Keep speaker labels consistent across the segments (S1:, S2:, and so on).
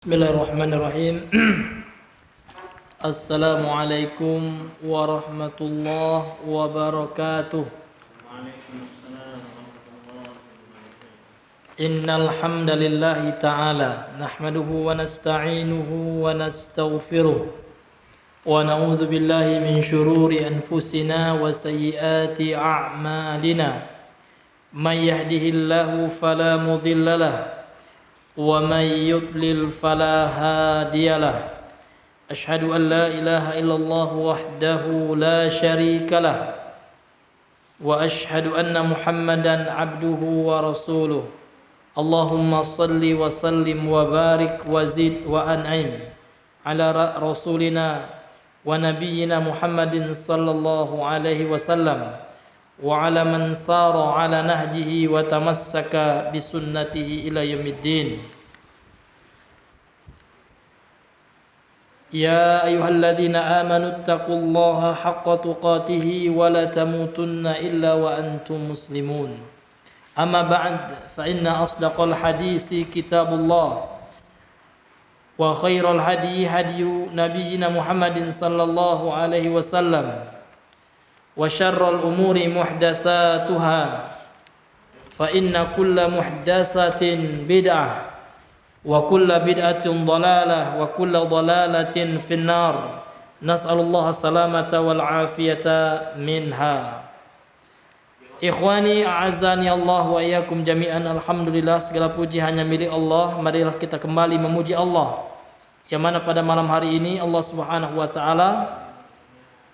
S1: Bismillahirrahmanirrahim. Assalamualaikum warahmatullahi wabarakatuh. Innal hamdalillahi ta'ala nahmaduhu wa nasta'inuhu wa nastaghfiruh wa na'udzu billahi min shururi anfusina wa sayyiati a'malina. May yahdihillahu fala mudilla lahu ومن يضلل فلا هادي له أشهد أن لا إله إلا الله وحده لا شريك له وأشهد أن محمدا عبده ورسوله اللهم صل وسلم وبارك وزد وأنعم على رسولنا ونبينا محمد صلى الله عليه وسلم وعلى من صار على نهجه وتمسك بسنته إلى يوم الدين. يا أيها الذين آمنوا اتقوا الله حق تقاته ولا تموتن إلا وأنتم مسلمون. أما بعد فإن أصدق الحديث كتاب الله وخير الهدي هدي نبينا محمد صلى الله عليه وسلم وشر الأمور محدثاتها فإن كل محدثة بدعة وكل بدعة ضلالة وكل ضلالة في النار نسأل الله السلامة والعافية منها. Ikhwani a'azzani Allah wa iyyakum jami'an. Alhamdulillah, segala puji hanya milik Allah. Marilah kita kembali memuji Allah, yang mana pada malam hari ini Allah Subhanahu wa taala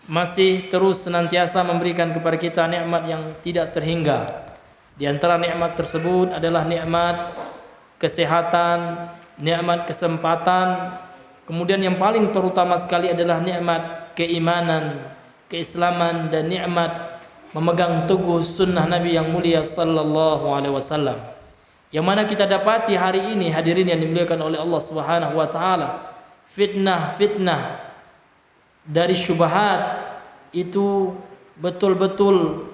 S1: masih terus senantiasa memberikan kepada kita nikmat yang tidak terhingga. Di antara nikmat tersebut adalah nikmat kesehatan, nikmat kesempatan, kemudian yang paling terutama sekali adalah nikmat keimanan, keislaman, dan nikmat memegang teguh sunnah Nabi yang mulia sallallahu alaihi wasallam. Yang mana kita dapati hari ini, hadirin yang dimuliakan oleh Allah Subhanahu wa taala, fitnah dari syubhat itu betul-betul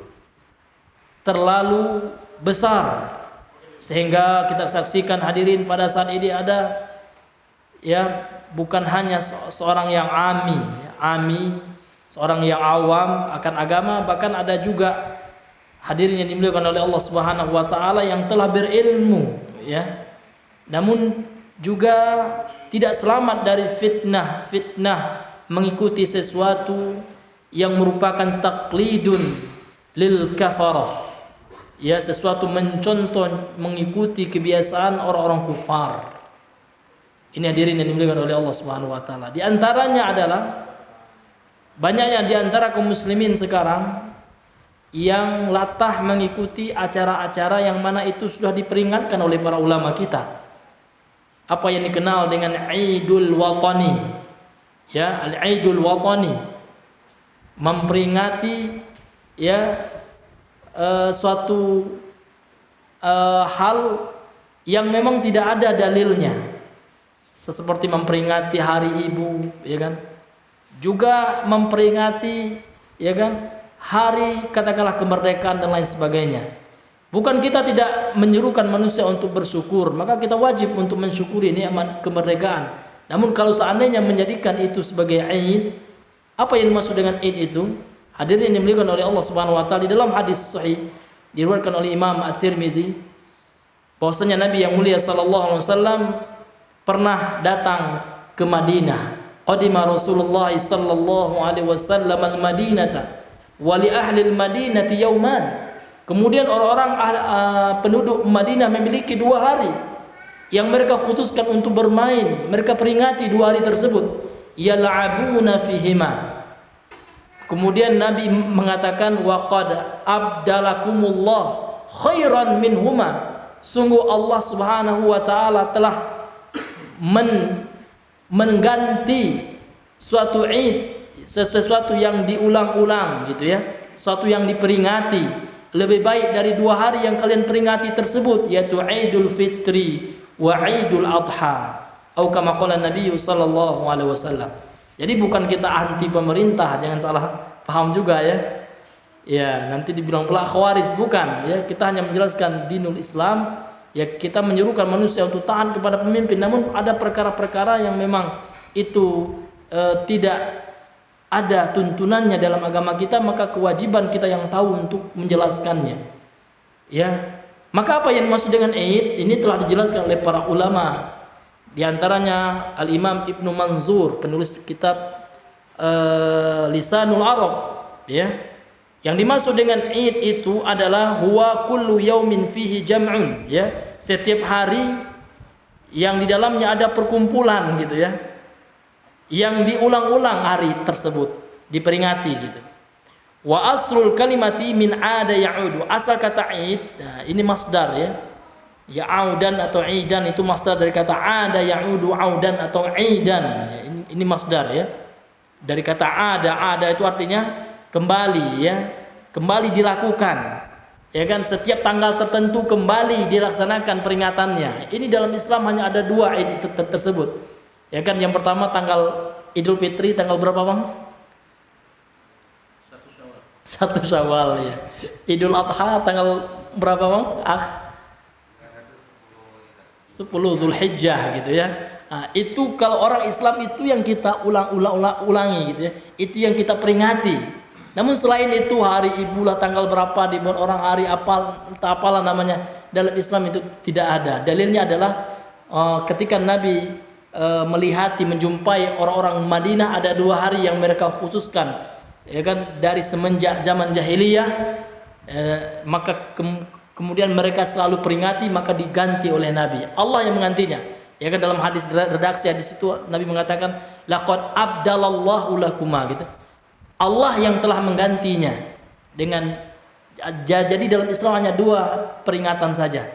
S1: terlalu besar, sehingga kita saksikan hadirin pada saat ini ada bukan hanya seorang yang ami, seorang yang awam akan agama, bahkan ada juga hadirin yang dimuliakan oleh Allah Subhanahu wa taala yang telah berilmu, namun juga tidak selamat dari fitnah mengikuti sesuatu yang merupakan taklidun lil kafarah, sesuatu mencontoh, mengikuti kebiasaan orang-orang kufar. Ini hadirin yang dimuliakan oleh Allah Subhanahu wa taala. Di antaranya adalah banyaknya di antara kaum muslimin sekarang yang latah mengikuti acara-acara yang mana itu sudah diperingatkan oleh para ulama kita. Apa yang dikenal dengan Idul Watani. Al-Idul Watani, memperingati suatu hal yang memang tidak ada dalilnya, seperti memperingati hari ibu, juga memperingati hari katakanlah kemerdekaan dan lain sebagainya. Bukan kita tidak menyerukan manusia untuk bersyukur, maka kita wajib untuk mensyukuri nikmat kemerdekaan. Namun kalau seandainya menjadikan itu sebagai Id, apa yang dimaksud dengan Id itu? Hadirin yang dimuliakan oleh Allah Subhanahu wa taala, di dalam hadis sahih diriwayatkan oleh Imam At-Tirmidzi bahwasanya Nabi yang mulia sallallahu alaihi wasallam pernah datang ke Madinah. Qadima Rasulullah sallallahu alaihi wasallam al-Madinata wa li ahli al-Madinati yauman. Kemudian orang-orang penduduk Madinah memiliki 2 hari yang mereka khususkan untuk bermain. Mereka peringati 2 hari tersebut, yal'abuna fihima. Kemudian Nabi mengatakan, wa qad abdalakumullah khairan minhuma. Sungguh Allah Subhanahu wa taala telah mengganti suatu Id, sesuatu yang diulang-ulang suatu yang diperingati lebih baik dari 2 hari yang kalian peringati tersebut, yaitu Idul Fitri wa Idul Adha, atau kama qala Nabi sallallahu alaihi wasallam. Jadi bukan kita anti pemerintah, jangan salah paham juga nanti dibilang pula khawarij, bukan kita hanya menjelaskan dinul Islam ya kita menyuruhkan manusia untuk taat kepada pemimpin, namun ada perkara-perkara yang memang itu tidak ada tuntunannya dalam agama kita, maka kewajiban kita yang tahu untuk menjelaskannya. Ya, maka apa yang dimaksud dengan Id ini telah dijelaskan oleh para ulama. Di antaranya Al-Imam Ibnu Manzur, penulis kitab Lisanul Arab, ya. Yang dimaksud dengan Id itu adalah huwa kullu yaumin fihi jam'un, ya. Setiap hari yang di dalamnya ada perkumpulan gitu ya. Yang diulang-ulang hari tersebut, diperingati gitu. Wa asrul kalimati min ada ya'udu. Asal kata Id, nah ini masdar ya. Ya'udan atau idan itu masdar dari kata ada ya'udu audan atau idan. Ya, ini masdar ya. Dari kata ada itu artinya kembali ya. Kembali dilakukan. Ya kan, setiap tanggal tertentu kembali dilaksanakan peringatannya. Ini dalam Islam hanya ada dua Id tersebut. Ya kan, yang pertama tanggal Idul Fitri tanggal berapa Bang? 1 Syawal ya. Idul Adha tanggal berapa Bang? 10 Zulhijjah gitu ya. Nah, itu kalau orang Islam itu yang kita ulangi gitu ya. Itu yang kita peringati. Namun selain itu hari ibu lah tanggal berapa dibuat orang hari apal entah apalah namanya, dalam Islam itu tidak ada. Dalilnya adalah ketika Nabi melihati menjumpai orang-orang Madinah, ada 2 hari yang mereka khususkan ya kan, dari semenjak zaman jahiliyah, maka kemudian mereka selalu peringati, maka diganti oleh Nabi. Allah yang menggantinya. Ya kan, dalam hadis redaksi hadis itu Nabi mengatakan laqad abdalallahu lakuma gitu. Allah yang telah menggantinya dengan jadi dalam Islam hanya 2 peringatan saja.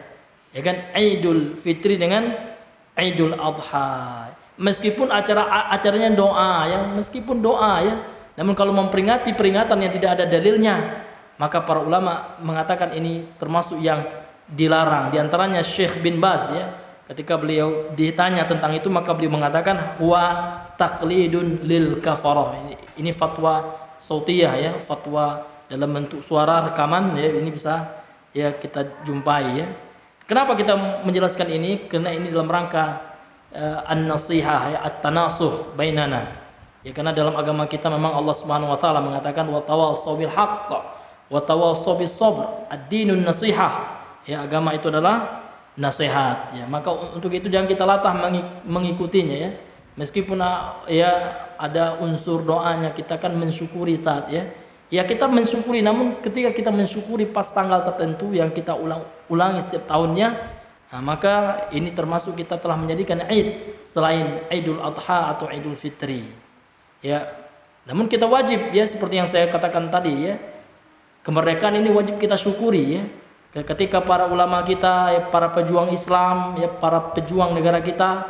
S1: Ya kan, Idul Fitri dengan Idul Adha. Meskipun acaranya doa, meskipun doa ya, namun kalau memperingati peringatan yang tidak ada dalilnya, maka para ulama mengatakan ini termasuk yang dilarang. Di antaranya Syekh bin Baz ya, ketika beliau ditanya tentang itu, maka beliau mengatakan huwa taqlidun lil kafarah. Ini fatwa sautiyah ya, fatwa dalam bentuk suara rekaman ya, ini bisa ya kita jumpai ya. Kenapa kita menjelaskan ini? Karena ini dalam rangka an-nasihah ya, at-tanasuh bainana. Ya, karena dalam agama kita memang Allah Subhanahu wa taala mengatakan wa tawassaw bil haqq wa tawassaw bis sabr. Ad-dinun nasihah. Ya, agama itu adalah nasihat. Ya, maka untuk itu jangan kita latah mengikutinya ya. Meskipun ya ada unsur doanya, kita kan mensyukuri taat ya. Ya kita mensyukuri, namun ketika kita mensyukuri pas tanggal tertentu yang kita ulangi setiap tahunnya, nah, maka ini termasuk kita telah menjadikan Id selain Idul Adha atau Idul Fitri. Ya, namun kita wajib ya, seperti yang saya katakan tadi ya, kemerdekaan ini wajib kita syukuri ya. Ketika para ulama kita, ya, para pejuang Islam, ya, para pejuang negara kita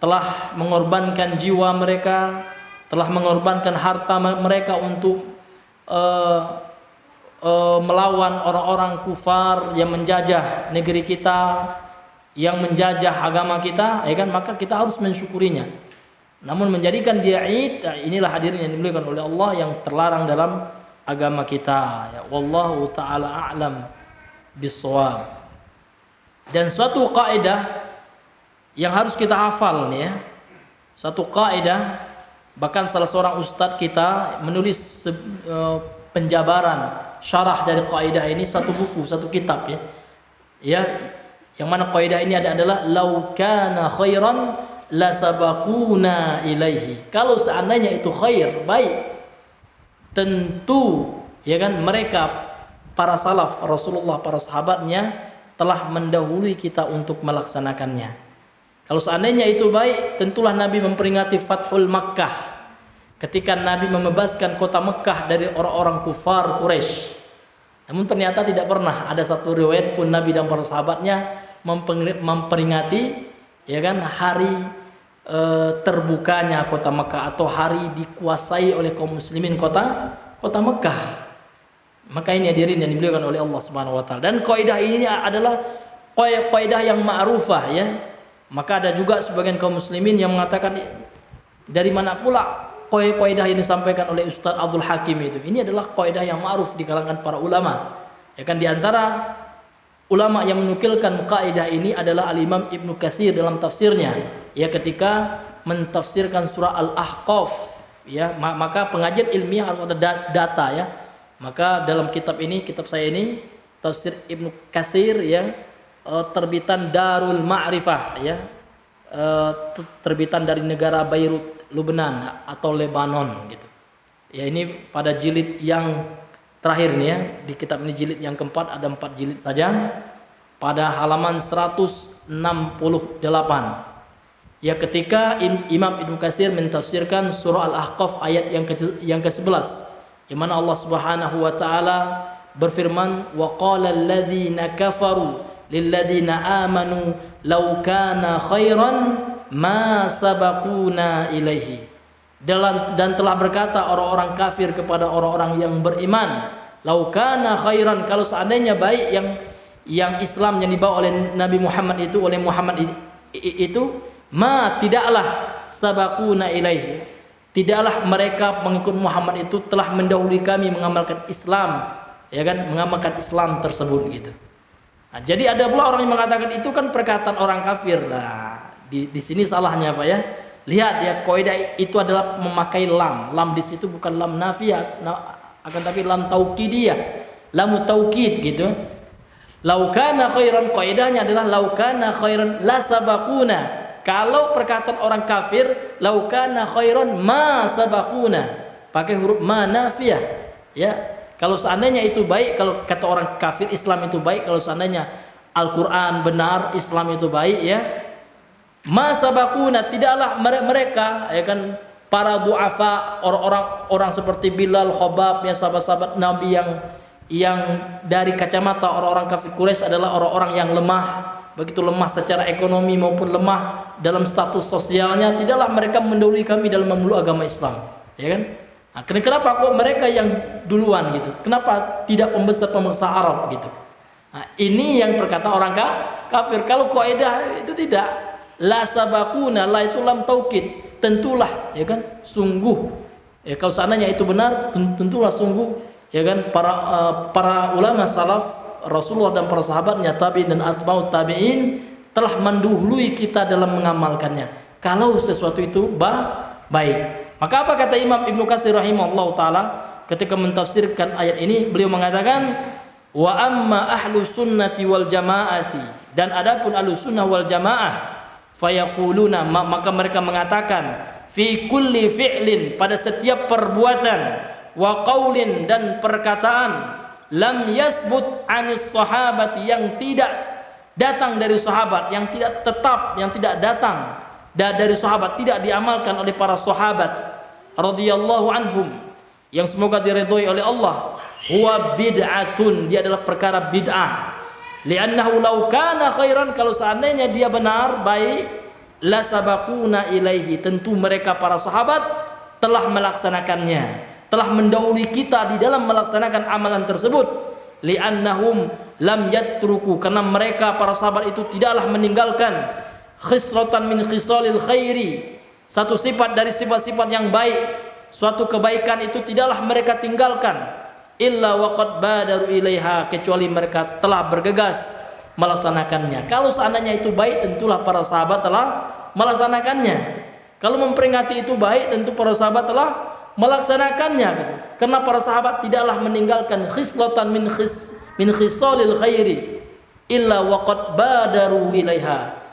S1: telah mengorbankan jiwa mereka, telah mengorbankan harta mereka untuk melawan orang-orang kufar yang menjajah negeri kita, yang menjajah agama kita, ya kan, maka kita harus mensyukurinya. Namun menjadikan dia Id, inilah hadirin yang dimuliakan oleh Allah yang terlarang dalam agama kita. Ya, wallahu taala a'lam bissawab. Dan suatu kaidah yang harus kita hafal nih ya. Suatu kaidah, bahkan salah seorang ustadz kita menulis penjabaran syarah dari kaidah ini, satu buku, satu kitab ya. Ya, yang mana kaidah ini adalah lau kana khairan la sabaquna ilaihi. Kalau seandainya itu khair, baik, tentu ya kan mereka para salaf Rasulullah, para sahabatnya telah mendahului kita untuk melaksanakannya. Kalau seandainya itu baik, tentulah Nabi memperingati Fathul Makkah, ketika Nabi membebaskan kota Mekah dari orang-orang kufar Quraisy. Namun ternyata tidak pernah ada satu riwayat pun Nabi dan para sahabatnya memperingati ya kan hari terbukanya kota Mekah atau hari dikuasai oleh kaum muslimin kota Mekah. Maka ini hadirin yang dimuliakan oleh Allah Subhanahu wa taala. Dan kaidah ini adalah kaidah yang ma'rufah ya. Maka ada juga sebagian kaum muslimin yang mengatakan, dari mana pula kaidah ini disampaikan oleh Ustaz Abdul Hakim itu? Ini adalah kaidah yang ma'ruf di kalangan para ulama. Ya kan, di antara ulama yang menukilkan kaidah ini adalah Al-Imam Ibnu Katsir dalam tafsirnya, ya, ketika mentafsirkan surah Al-Ahqaf, ya, maka pengajian ilmiah harus ada data, ya. Maka dalam kitab ini, kitab saya ini, tafsir Ibnu Katsir, ya, terbitan Darul Ma'rifah, ya, terbitan dari negara Beirut, Lebanon atau Lebanon, gitu. Ya, ini pada jilid yang terakhir nih, ya, di kitab ini jilid yang keempat, ada 4 jilid saja, pada halaman 168. Ya, ketika Imam Ibnu Katsir mentafsirkan surah Al-Ahqaf ayat yang ke-11, di mana Allah Subhanahu wa taala berfirman, wa qala alladziina kafaru lilladziina amanu law kana khairan ma sabaquna ilaihi. Dan telah berkata orang-orang kafir kepada orang-orang yang beriman, law kana khairan, kalau seandainya baik yang Islam yang dibawa oleh Nabi Muhammad itu, oleh Muhammad itu, ma tidaklah sabaquna ilaihi, tidaklah mereka pengikut Muhammad itu telah mendahului kami mengamalkan Islam, ya kan, mengamalkan Islam tersebut, gitu. Nah, jadi ada pula orang yang mengatakan itu kan perkataan orang kafir. Nah, di sini salahnya, Pak, ya. Lihat, ya, kaidah itu adalah memakai lam. Lam di situ bukan lam nafiyah, akan tapi lam taukidiyah, lam taukid, gitu. Lau kana khairan, kaidahnya adalah lau kana khairan la sabaquna. Kalau perkataan orang kafir, lau kana khairan ma sabaquna, pakai huruf ma nafiyah, ya. Kalau seandainya itu baik, kalau kata orang kafir Islam itu baik, kalau seandainya Al-Qur'an benar, Islam itu baik, ya, ma sabaquna, tidaklah mereka, ya kan, para du'afa, orang seperti Bilal, Khobab, ya, sahabat-sahabat Nabi yang dari kacamata orang-orang kafir Quraisy adalah orang-orang yang lemah, begitu lemah secara ekonomi maupun lemah dalam status sosialnya, tidaklah mereka mendahului kami dalam memeluk agama Islam, ya kan. Nah, kenapa kok mereka yang duluan, gitu? Kenapa tidak pembesar Arab, gitu? Nah, ini yang perkataan orang kafir. Kalau kaidah itu tidak, la sabaquna, la itu lam taukid, tentulah, ya kan, sungguh, ya, kalau seandainya itu benar, tentulah sungguh, ya kan, para ulama salaf, Rasulullah dan para sahabatnya, tabi'in dan atba'ut tabi'in telah mendahului kita dalam mengamalkannya. Kalau sesuatu itu baik. Maka apa kata Imam Ibnu Katsir rahimahullah taala ketika mentafsirkan ayat ini? Beliau mengatakan, wa amma ahlu sunnati wal jamaati, dan adapun ahlu sunnah wal jamaah, fayaquluna, maka mereka mengatakan, fi kulli fi'lin, pada setiap perbuatan, wa qaulin, dan perkataan, lam yasbut anis sahabati, yang tidak datang dari sahabat, yang tidak tetap, yang tidak datang dari sahabat, tidak diamalkan oleh para sahabat radhiyallahu anhum, yang semoga diridhoi oleh Allah, huwa bid'atun, dia adalah perkara bid'ah. Li'annahu law kana khairan, kalau seandainya dia benar, baik, la sabaquna ilaihi, tentu mereka para sahabat telah melaksanakannya, telah mendahului kita di dalam melaksanakan amalan tersebut. Li'annahum lam yatruku, karena mereka para sahabat itu tidaklah meninggalkan khislatan min khisalil khairi, satu sifat dari sifat-sifat yang baik, suatu kebaikan itu tidaklah mereka tinggalkan, illa waqad badaru ilaiha, kecuali mereka telah bergegas melaksanakannya. Kalau seandainya itu baik, tentulah para sahabat telah melaksanakannya. Kalau memperingati itu baik, tentu para sahabat telah melaksanakannya, gitu. Karena para sahabat tidaklah meninggalkan khislatan min khisalil khairi illa waqad badaru ilaiha.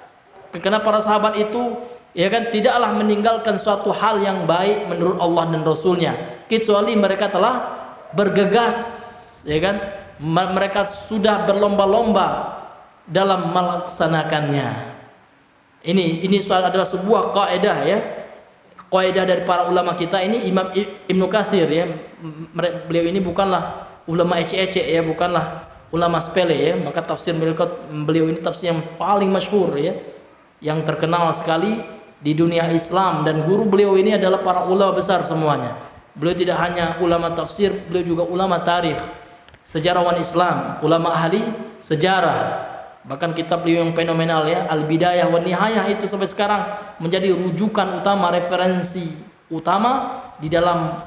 S1: Karena para sahabat itu, ya kan, tidaklah meninggalkan suatu hal yang baik menurut Allah dan Rasulnya, kecuali mereka telah bergegas, ya kan, mereka sudah berlomba-lomba dalam melaksanakannya. Ini adalah sebuah kaidah, ya, kaidah dari para ulama kita. Ini Imam Ibnu Katsir, ya, beliau ini bukanlah ulama ece-ece, ya, bukanlah ulama sepele, ya. Maka tafsir beliau ini tafsir yang paling masyhur, ya, yang terkenal sekali di dunia Islam, dan guru beliau ini adalah para ulama besar semuanya. Beliau tidak hanya ulama tafsir, beliau juga ulama tarikh, sejarawan Islam, ulama ahli sejarah. Bahkan kitab beliau yang fenomenal, ya, Al-Bidayah wan Nihayah, itu sampai sekarang menjadi rujukan utama, referensi utama di dalam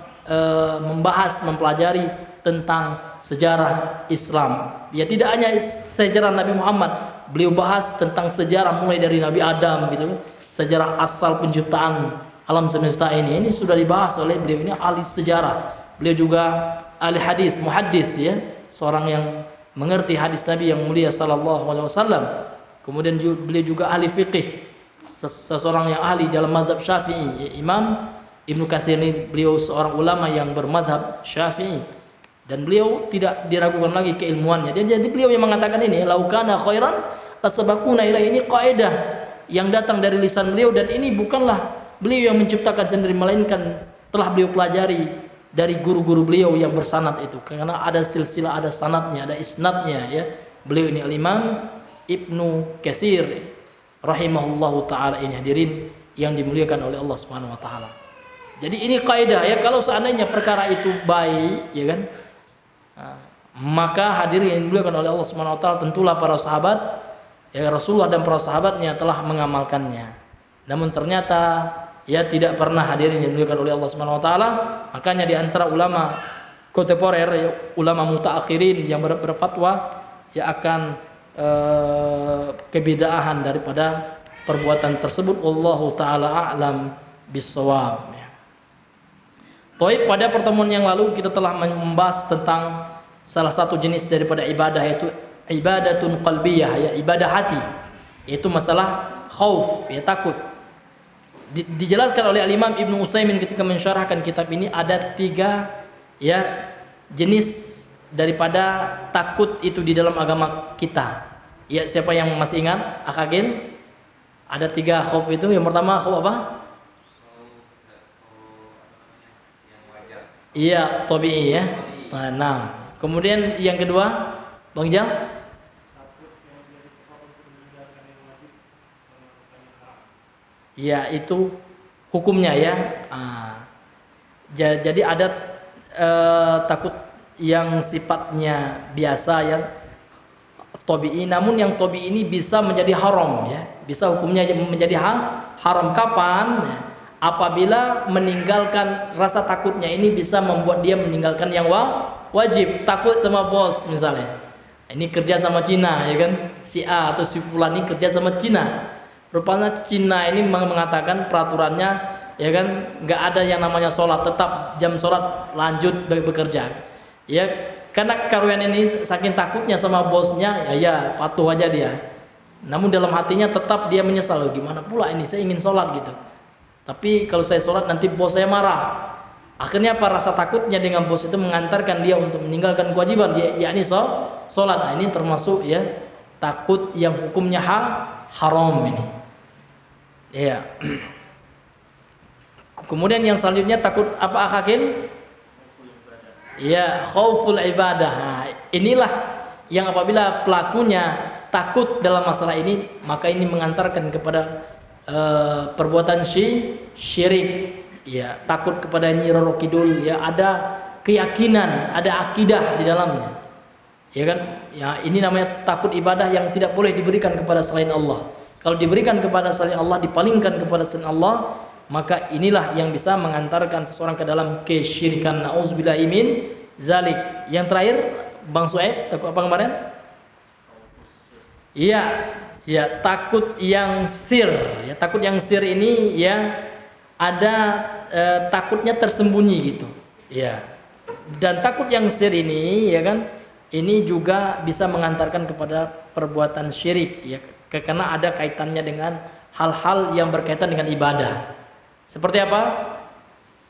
S1: membahas, mempelajari tentang sejarah Islam. Ya tidak hanya sejarah Nabi Muhammad, beliau bahas tentang sejarah mulai dari Nabi Adam gitu, sejarah asal penciptaan alam semesta ini sudah dibahas oleh beliau. Ini ahli sejarah. Beliau juga ahli hadis, muhaddis ya, seorang yang mengerti hadis Nabi yang mulia sallallahu alaihi wasallam. Kemudian beliau juga ahli fikih, seseorang yang ahli dalam mazhab Syafi'i. Ya, Imam Ibnu Katsir ini beliau seorang ulama yang bermadhab Syafi'i dan beliau tidak diragukan lagi keilmuannya. Jadi beliau yang mengatakan ini, laukana khairan lasabaquna ila, ini kaidah yang datang dari lisan beliau, dan ini bukanlah beliau yang menciptakan sendiri, melainkan telah beliau pelajari dari guru-guru beliau yang bersanad itu, karena ada silsilah, ada sanadnya, ada isnadnya ya. Beliau ini Al-Imam Ibnu Katsir rahimahullahu taala ini, hadirin yang dimuliakan oleh Allah Subhanahu wa taala. Jadi ini kaidah ya, kalau seandainya perkara itu baik ya kan, maka hadirin yang dimuliakan oleh Allah Subhanahu wa taala, tentulah para sahabat ya, Rasulullah dan para sahabatnya telah mengamalkannya. Namun ternyata ya tidak pernah, hadirin yang dimuliakan oleh Allah Subhanahu wa taala. Makanya di antara ulama kontemporer ya, ulama mutaakhirin yang berfatwa ya akan kebidaahan daripada perbuatan tersebut. Wallahu taala a'lam bissawab. Baik, pada pertemuan yang lalu kita telah membahas tentang salah satu jenis daripada ibadah, yaitu ibadatun qalbiyah ya, ibadah hati, yaitu masalah khauf ya, takut. Dijelaskan oleh Al-Imam Ibnu Utsaimin ketika mensyarahkan kitab ini, ada 3 ya jenis daripada takut itu di dalam agama kita. Ya, siapa yang masih ingat? Akagin? Ada 3 khauf itu. Yang pertama khauf apa? Iya, tabi'i ya. Nah, kemudian yang kedua, Bang Jam? Ya, itu hukumnya ya. Jadi ada takut yang sifatnya biasa ya, tabi'i, namun yang tabi'i ini bisa menjadi haram ya. Bisa hukumnya menjadi haram. Kapan? Ya, apabila meninggalkan rasa takutnya ini bisa membuat dia meninggalkan yang wajib. Takut sama bos misalnya, ini kerja sama Cina ya kan, si A atau si Fulan ini kerja sama Cina. Rupanya Cina ini mengatakan peraturannya ya kan, nggak ada yang namanya sholat, tetap jam sholat lanjut bekerja ya. Karena karyawan ini saking takutnya sama bosnya ya patuh aja dia. Namun dalam hatinya tetap dia menyesal, gimana pula ini saya ingin sholat gitu, tapi kalau saya sholat nanti bos saya marah. Akhirnya apa, rasa takutnya dengan bos itu mengantarkan dia untuk meninggalkan kewajiban dia, yakni sholat. Nah, ini termasuk ya takut yang hukumnya haram ini ya. Kemudian yang selanjutnya takut apa akhakin? Ya, khauful ibadah. Nah, inilah yang apabila pelakunya takut dalam masalah ini, maka ini mengantarkan kepada perbuatan syirik ya, takut kepada Nyi Roro Kidul ya, ada keyakinan, ada akidah di dalamnya ya kan ya. Ini namanya takut ibadah yang tidak boleh diberikan kepada selain Allah. Kalau diberikan kepada selain Allah, dipalingkan kepada selain Allah, maka inilah yang bisa mengantarkan seseorang ke dalam kesyirikan. Nauzubillahi min zalik. Yang terakhir Bang Suhaib, takut apa kemarin? Iya ya, takut yang sir ya. Takut yang sir ini ya ada takutnya tersembunyi gitu ya. Dan takut yang sir ini ya kan, ini juga bisa mengantarkan kepada perbuatan syirik ya, karena ada kaitannya dengan hal-hal yang berkaitan dengan ibadah. Seperti apa?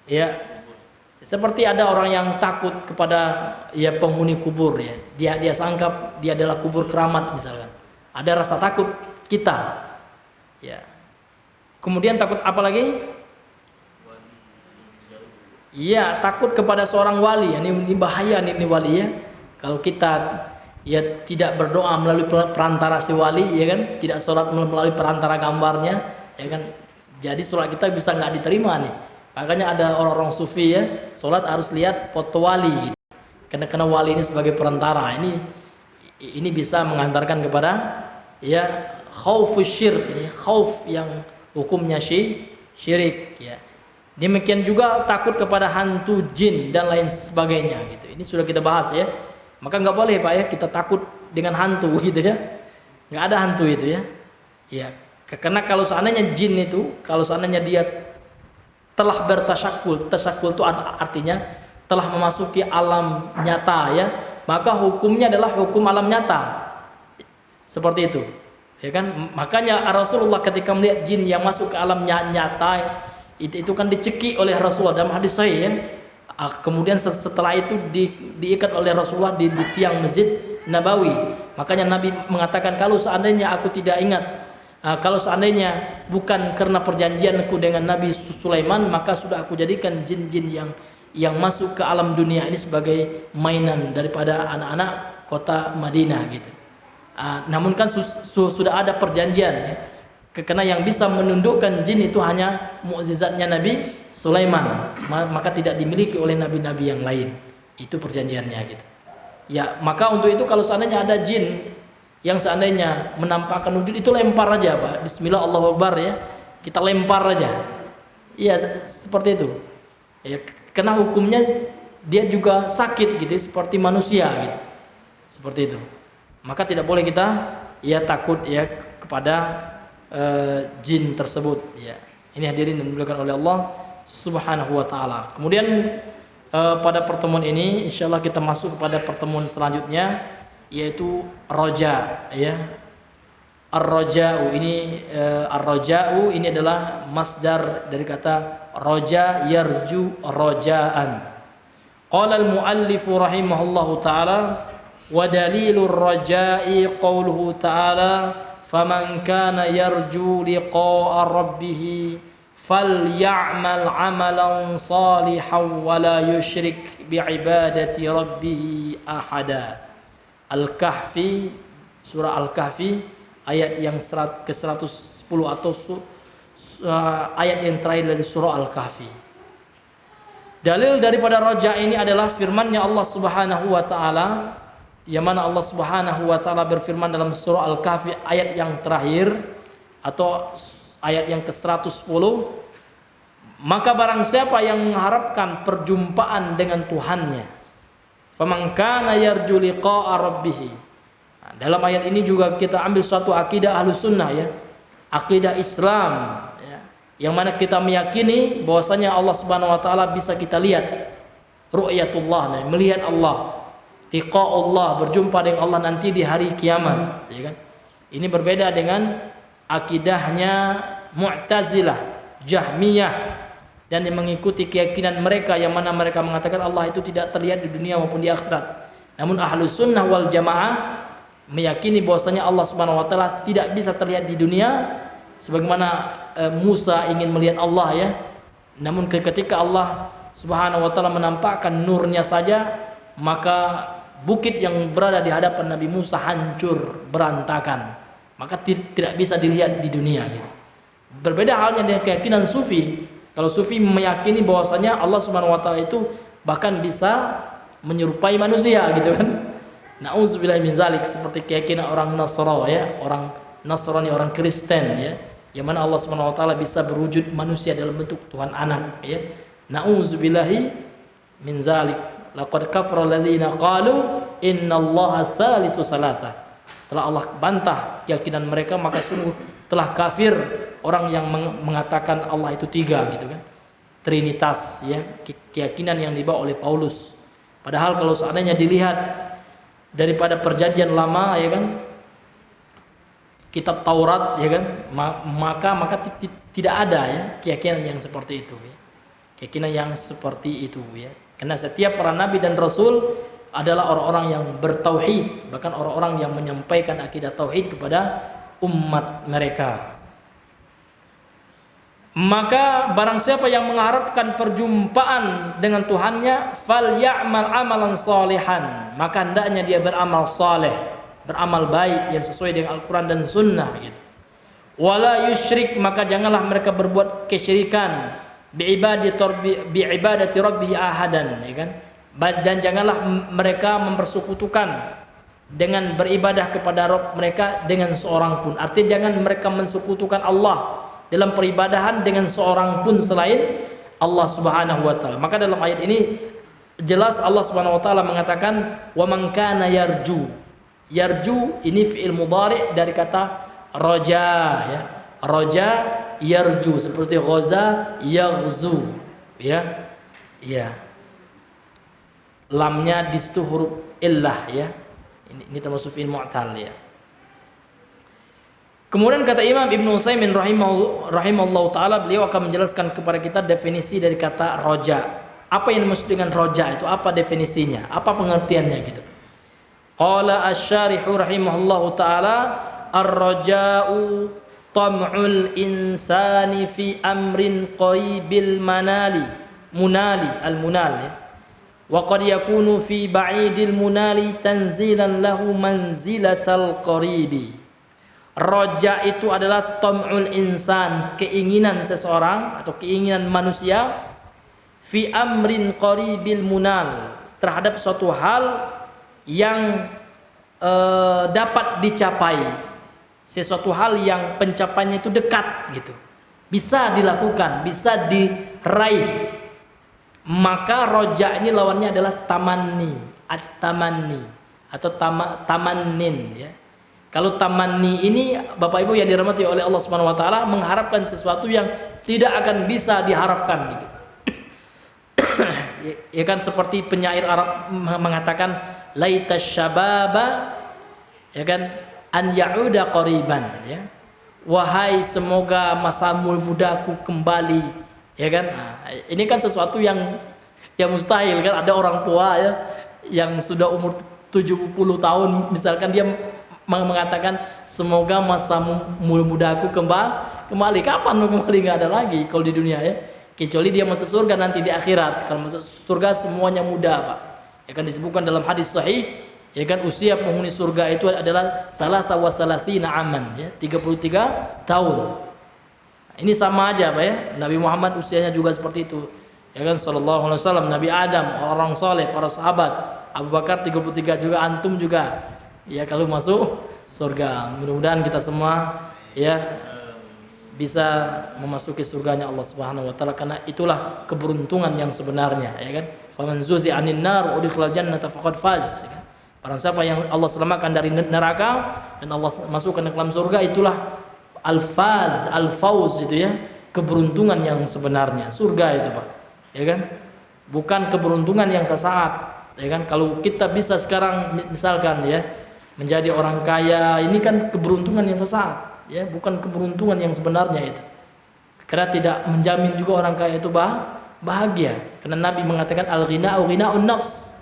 S1: Ya, seperti ada orang yang takut kepada ya penghuni kubur ya. Dia sangka dia adalah kubur keramat misalkan. Ada rasa takut kita. Ya. Kemudian takut apa lagi? Iya, takut kepada seorang wali. Ini bahaya ini wali ya. Kalau kita ya tidak berdoa melalui perantara si wali ya kan, tidak sholat melalui perantara gambarnya ya kan, jadi sholat kita bisa nggak diterima nih. Makanya ada orang-orang sufi ya, sholat harus lihat foto wali gitu. Karena wali ini sebagai perantara. Ini bisa mengantarkan kepada ya khaufus syirk, ini khauf yang hukumnya syirik ya. Demikian juga takut kepada hantu, jin dan lain sebagainya gitu. Ini sudah kita bahas ya. Maka nggak boleh Pak ya kita takut dengan hantu gitu ya. Nggak ada hantu itu ya. Ya, karena kalau seandainya jin itu, kalau seandainya dia telah bertasyakul, tasyakul itu artinya telah memasuki alam nyata ya, maka hukumnya adalah hukum alam nyata. Seperti itu. Ya kan? Makanya Rasulullah ketika melihat jin yang masuk ke alam nyata itu kan dicekik oleh Rasulullah dalam hadis sahih ya. Kemudian setelah itu diikat oleh Rasulullah di tiang Masjid Nabawi. Makanya Nabi mengatakan kalau seandainya aku tidak ingat, kalau seandainya bukan karena perjanjianku dengan Nabi Sulaiman, maka sudah aku jadikan jin-jin yang masuk ke alam dunia ini sebagai mainan daripada anak-anak kota Madinah gitu. Namun kan sudah ada perjanjian ya. Karena yang bisa menundukkan jin itu hanya mukjizatnya Nabi Sulaiman, maka tidak dimiliki oleh nabi-nabi yang lain. Itu perjanjiannya gitu. Ya, maka untuk itu kalau seandainya ada jin yang seandainya menampakkan wujud, itu lempar aja Pak. Bismillah Allahu Akbar ya. Kita lempar aja. Iya, seperti itu. Ya, karena hukumnya dia juga sakit gitu, seperti manusia gitu. Seperti itu. Maka tidak boleh kita ya takut ya kepada jin tersebut ya. Ini hadirin yang dimuliakan oleh Allah Subhanahu wa taala. Kemudian pada pertemuan ini insyaallah kita masuk kepada pertemuan selanjutnya, yaitu roja ya. Ar-raja'u ini ar-raja'u ini adalah masdar dari kata roja yarju raja'an. Qala al-muallif rahimahullahu taala wa dalilur raja'i qauluhu ta'ala faman kana yarju liqa'a rabbih falyamal 'amalan salihan wa la yusyrik bi'ibadati rabbih ahada. Al-Kahfi, surah Al-Kahfi ayat yang ke-110 atau ayat yang terakhir dari surah Al-Kahfi. Dalil daripada raja ini adalah firman-Nya Allah Subhanahu wa taala, yang mana Allah Subhanahu wa taala berfirman dalam surah Al-Kahfi ayat yang terakhir atau ayat yang ke-110, maka barang siapa yang mengharapkan perjumpaan dengan Tuhannya, faman kana yarju liqa'a rabbih. Dalam ayat ini juga kita ambil suatu akidah Ahlus Sunnah ya, akidah Islam ya, yang mana kita meyakini bahwasanya Allah Subhanahu wa taala bisa kita lihat, ru'yatullah, melihat Allah, liqa'ullah, berjumpa dengan Allah nanti di hari kiamat ya kan. Ini berbeda dengan akidahnya Mu'tazilah, Jahmiyah, dan yang mengikuti keyakinan mereka yang mana mereka mengatakan Allah itu tidak terlihat di dunia maupun di akhirat. Namun Ahlus Sunnah wal Jamaah meyakini bahwasanya Allah Subhanahu wa taala tidak bisa terlihat di dunia sebagaimana Musa ingin melihat Allah ya. Namun ketika Allah Subhanahu wa taala menampakkan nurnya saja, maka bukit yang berada di hadapan Nabi Musa hancur berantakan. Maka tidak bisa dilihat di dunia gitu. Berbeda halnya dengan keyakinan Sufi. Kalau Sufi meyakini bahwasanya Allah Subhanahu wa taala itu bahkan bisa menyerupai manusia gitu kan. Nauzubillah min zalik, seperti keyakinan orang Nasrani ya, orang Nasrani, orang Kristen ya, yang mana Allah Subhanahu wa taala bisa berwujud manusia dalam bentuk Tuhan anak ya. Nauzubillahi min zalik. Laqad kafara alladziina qalu innallaha tsalitsu tsalatsa. Telah Allah bantah keyakinan mereka, maka sungguh telah kafir orang yang mengatakan Allah itu tiga gitu kan. Trinitas ya, keyakinan yang dibawa oleh Paulus. Padahal kalau seandainya dilihat daripada perjanjian lama ya kan, kitab Taurat ya kan, maka tidak ada ya keyakinan yang seperti itu ya. Keyakinan yang seperti itu ya. Karena setiap para nabi dan rasul adalah orang-orang yang bertauhid, bahkan orang-orang yang menyampaikan akidah tauhid kepada umat mereka. Maka barang siapa yang mengharapkan perjumpaan dengan Tuhannya, falyamal amalan salihan, maka hendaknya dia beramal saleh, beramal baik yang sesuai dengan Al-Quran dan Sunnah gitu. Wala yusyrik, maka janganlah mereka berbuat kesyirikan bi'ibadati rabbih ahadan ya kan. Dan janganlah mereka mempersekutukan dengan beribadah kepada Rabb mereka dengan seorang pun. Artinya jangan mereka mensekutukan Allah dalam peribadahan dengan seorang pun selain Allah Subhanahu wa taala. Maka dalam ayat ini jelas Allah Subhanahu wa taala mengatakan wa man kana yarju. Yarju ini fi'il mudhari dari kata raja ya. Raja yarju seperti ghaza yaghzu ya. Ya. Lamnya di situ huruf illah ya. Ini termasuk fi'il mu'tal ya. Kemudian kata Imam Ibnu Utsaimin rahimahullahu taala, beliau akan menjelaskan kepada kita definisi dari kata roja. Apa yang dimaksud dengan roja itu? Apa definisinya? Apa pengertiannya gitu? Qala asy-syarihu rahimahullahu taala, ar-raja'u tam'ul insani fi amrin qaribil munali al-munal ya. Wa qad yakunu fi ba'idil munali tanzilan lahu manzilatal qaribi. Roja itu adalah tam'ul insan, keinginan seseorang atau keinginan manusia fi amrin qaribil munal, terhadap suatu hal yang dapat dicapai, sesuatu hal yang pencapaiannya itu dekat gitu, bisa dilakukan, bisa diraih. Maka roja ini lawannya adalah tamanni, at-tamanni atau tamannin ya. Kalau tamanni ini Bapak Ibu yang dirahmati oleh Allah Subhanahu wa taala, mengharapkan sesuatu yang tidak akan bisa diharapkan gitu. Ya kan, seperti penyair Arab mengatakan laitas syababa ya kan an ya'uda qariban ya. Wahai semoga masa mudaku kembali ya kan. Nah, ini kan sesuatu yang mustahil kan. Ada orang tua ya yang sudah umur 70 tahun misalkan, dia mengatakan semoga masa mudaku kembali. Kapan mau kembali? Nggak ada lagi kalau di dunia ya, kecuali dia masuk surga nanti di akhirat. Kalau masuk surga semuanya muda Pak ya kan, disebutkan dalam hadis sahih ya kan, usia penghuni surga itu adalah salasina aman ya, 33 tahun. Nah, ini sama aja Pak ya, Nabi Muhammad usianya juga seperti itu ya kan, sallallahu alaihi wasallam, Nabi Adam, orang soleh, para sahabat, Abu Bakar 33 juga, antum juga ya kalau masuk surga. Mudah-mudahan kita semua ya bisa memasuki surganya Allah Subhanahu wa taala, karena itulah keberuntungan yang sebenarnya ya kan. Faman zuzi 'anil nar udkhilal jannata faqad faz ya kan? Barang siapa yang Allah selamatkan dari neraka dan Allah masukkan ke dalam surga, itulah al-faz, al-fauz itu ya, keberuntungan yang sebenarnya. Surga itu Pak ya kan, bukan keberuntungan yang sesaat ya kan. Kalau kita bisa sekarang misalkan ya menjadi orang kaya, ini kan keberuntungan yang sesaat ya, bukan keberuntungan yang sebenarnya itu. Karena tidak menjamin juga orang kaya itu bahagia. Karena Nabi mengatakan al-ghina'u ghina'un nafs.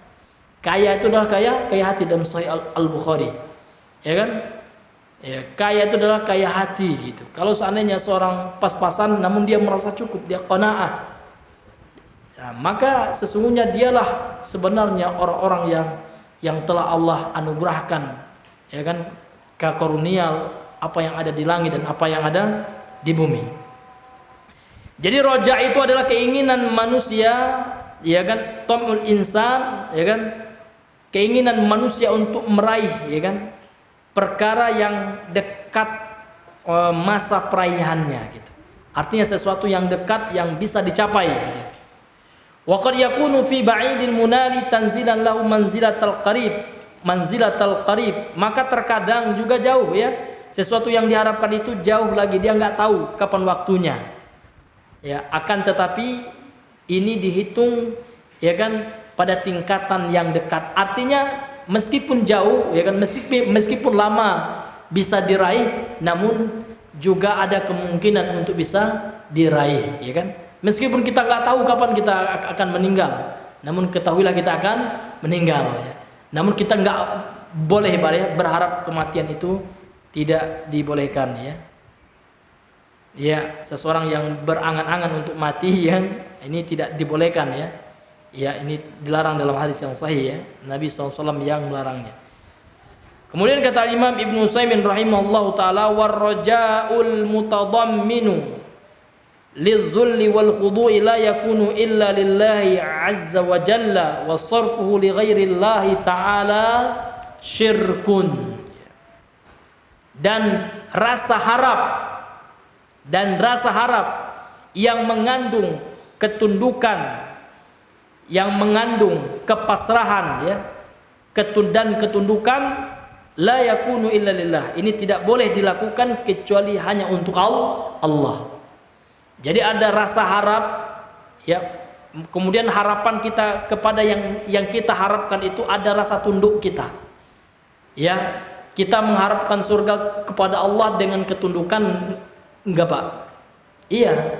S1: Kaya itu adalah kaya hati, dalam Sahih Al-Bukhari. Ya kan? Ya, kaya itu adalah kaya hati gitu. Kalau seandainya seorang pas-pasan namun dia merasa cukup, dia qanaah. Nah, maka sesungguhnya dialah sebenarnya orang-orang yang telah Allah anugerahkan ya kan karunia apa yang ada di langit dan apa yang ada di bumi. Jadi roja itu adalah keinginan manusia ya kan, tamul insan ya kan, keinginan manusia untuk meraih ya kan perkara yang dekat masa peraihannya gitu. Artinya sesuatu yang dekat yang bisa dicapai gitu. Wa qad yakunu fi ba'idil munali tanzilan lahu manzilatal qarib. Maka terkadang juga jauh ya, sesuatu yang diharapkan itu jauh lagi, dia nggak tahu kapan waktunya ya. Akan tetapi ini dihitung ya kan pada tingkatan yang dekat. Artinya meskipun jauh ya kan, meskipun lama bisa diraih, namun juga ada kemungkinan untuk bisa diraih ya kan. Meskipun kita nggak tahu kapan kita akan meninggal, namun ketahuilah kita akan meninggal ya. Namun kita nggak boleh berharap kematian itu tidak dibolehkan ya. Ya, seseorang yang berangan-angan untuk mati ya, ini tidak dibolehkan ya. Ya, ini dilarang dalam hadis yang sahih ya. Nabi SAW yang melarangnya. Kemudian kata Imam Ibnu Utsaimin rahimahullahu taala, warraja'ul mutadamminu lidzulli wal khudu'i la yakunu illa lillahi azza wa jalla wa sarfuhu li ghairillahi ta'ala syirkun. Dan rasa harap yang mengandung ketundukan yang mengandung kepasrahan, ya, dan ketundukan, la yakunu illa lillah. Ini tidak boleh dilakukan kecuali hanya untuk Allah. Jadi ada rasa harap, ya, kemudian harapan kita kepada yang kita harapkan itu ada rasa tunduk kita, ya. Kita mengharapkan surga kepada Allah dengan ketundukan, enggak Pak? Iya,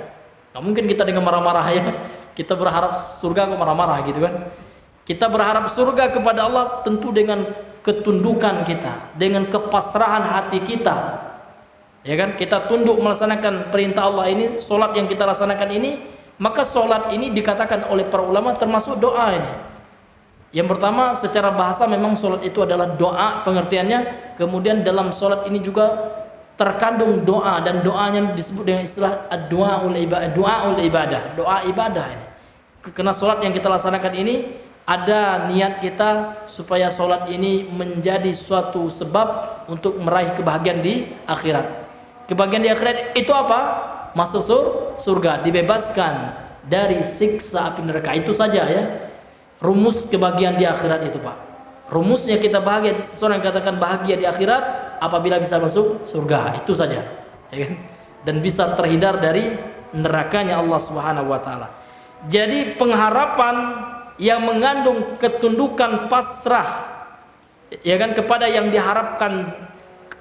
S1: nggak mungkin kita dengan marah-marah, ya. Kita berharap surga kok marah-marah gitu kan. Kita berharap surga kepada Allah tentu dengan ketundukan kita, dengan kepasrahan hati kita, ya kan. Kita tunduk melaksanakan perintah Allah ini, solat yang kita laksanakan ini, maka solat ini dikatakan oleh para ulama termasuk doa ini. Yang pertama, secara bahasa memang solat itu adalah doa pengertiannya. Kemudian dalam solat ini juga terkandung doa, dan doanya disebut dengan istilah doa ibadah, doa ibadah ini. Karena solat yang kita laksanakan ini ada niat kita supaya solat ini menjadi suatu sebab untuk meraih kebahagiaan di akhirat. Kebahagiaan di akhirat itu apa? Masuk surga, dibebaskan dari siksa api neraka. Itu saja, ya, rumus kebahagiaan di akhirat itu Pak. Rumusnya kita bahagia, seseorang yang katakan bahagia di akhirat apabila bisa masuk surga, itu saja, ya kan? Dan bisa terhindar dari nerakanya Allah Subhanahu wa taala. Jadi pengharapan yang mengandung ketundukan pasrah, ya kan, kepada yang diharapkan,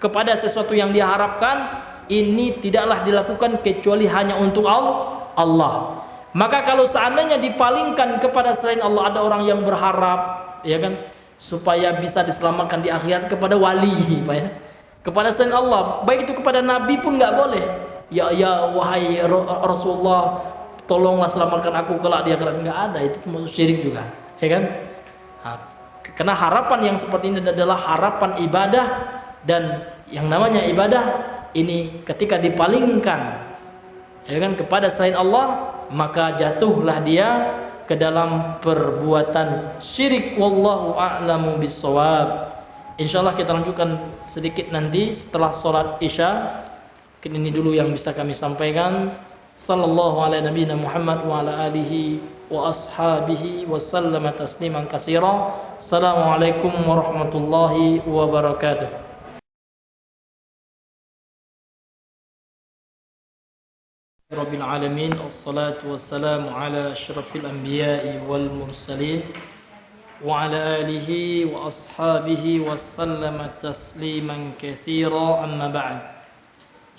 S1: kepada sesuatu yang diharapkan, ini tidaklah dilakukan kecuali hanya untuk Allah. Maka kalau seandainya dipalingkan kepada selain Allah, ada orang yang berharap, ya kan, supaya bisa diselamatkan di akhirat kepada wali, Pak, ya, kepada selain Allah, baik itu kepada Nabi pun nggak boleh. Ya wahai Rasulullah, tolonglah selamatkan aku kelak di akhirat. Nggak ada, itu termasuk syirik juga, ya kan. Nah, karena harapan yang seperti ini adalah harapan ibadah, dan yang namanya ibadah ini ketika dipalingkan, ya kan, kepada selain Allah, maka jatuhlah dia ke dalam perbuatan syirik. Wallahu a'lamu bissawab. Insyaallah kita lanjutkan sedikit nanti setelah sholat isya. Ini dulu yang bisa kami sampaikan. Sallallahu ala nabiyina Muhammad wa ala alihi wa ashabihi wa sallama tasliman katsira. Assalamualaikum warahmatullahi wabarakatuh. Rabbil alamin, assalatu wassalamu ala asyrafil anbiya'i wal mursalin wa ala alihi wa ashabihi wa sallama tasliman katsira, amma ba'd.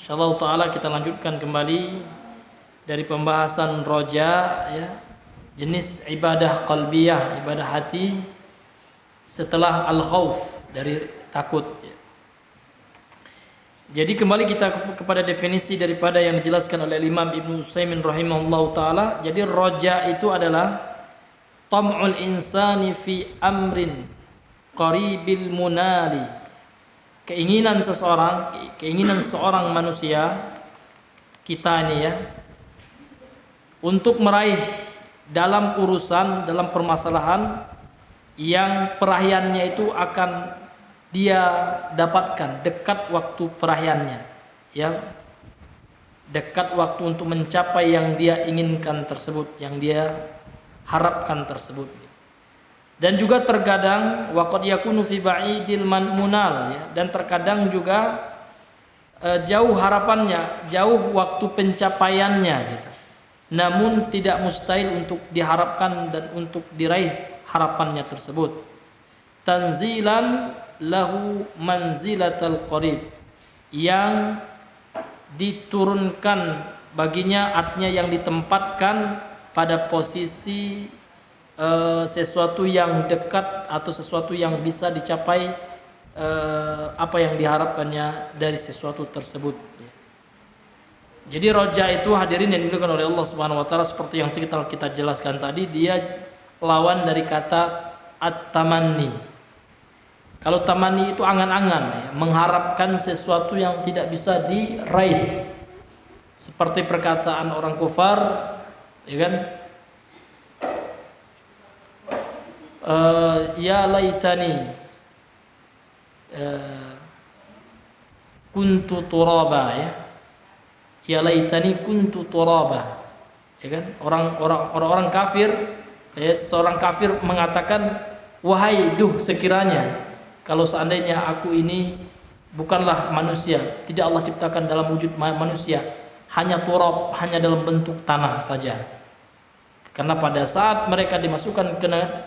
S1: Insyaallah taala kita lanjutkan kembali dari pembahasan roja, ya, jenis ibadah qalbiyah, ibadah hati setelah al-khauf, dari takut, ya. Jadi kembali kita kepada definisi daripada yang dijelaskan oleh Imam Ibnu Utsaimin rahimahullahu taala. Jadi roja itu adalah tam'ul insani fi amrin qaribil munali. Keinginan seorang manusia, kita ini, ya, untuk meraih dalam urusan, dalam permasalahan yang perahiannya itu akan dia dapatkan dekat waktu perahiannya, ya, dekat waktu untuk mencapai yang dia inginkan tersebut, yang dia harapkan tersebut. Dan juga terkadang waqad yakunu fi ba'idil munal, ya, dan terkadang juga jauh harapannya, jauh waktu pencapaiannya, gitu. Namun tidak mustahil untuk diharapkan dan untuk diraih harapannya tersebut. Tanzilan lahu manzilatal qarib, yang diturunkan baginya, artinya yang ditempatkan pada posisi sesuatu yang dekat atau sesuatu yang bisa dicapai, apa yang diharapkannya dari sesuatu tersebut. Jadi roja itu, hadirin yang dimuliakan oleh Allah Subhanahu wa taala, seperti yang kita jelaskan tadi, dia lawan dari kata at-tamanni. Kalau tamanni itu angan-angan, ya, mengharapkan sesuatu yang tidak bisa diraih. Seperti perkataan orang kufar, ya kan? Ya laitani kuntu turaba, ya. Ya laitani kuntu turaba. ya kan? Orang-orang kafir, seorang kafir mengatakan, wahai sekiranya kalau seandainya aku ini bukanlah manusia, tidak Allah ciptakan dalam wujud manusia, hanya turab, hanya dalam bentuk tanah saja. Karena pada saat mereka dimasukkan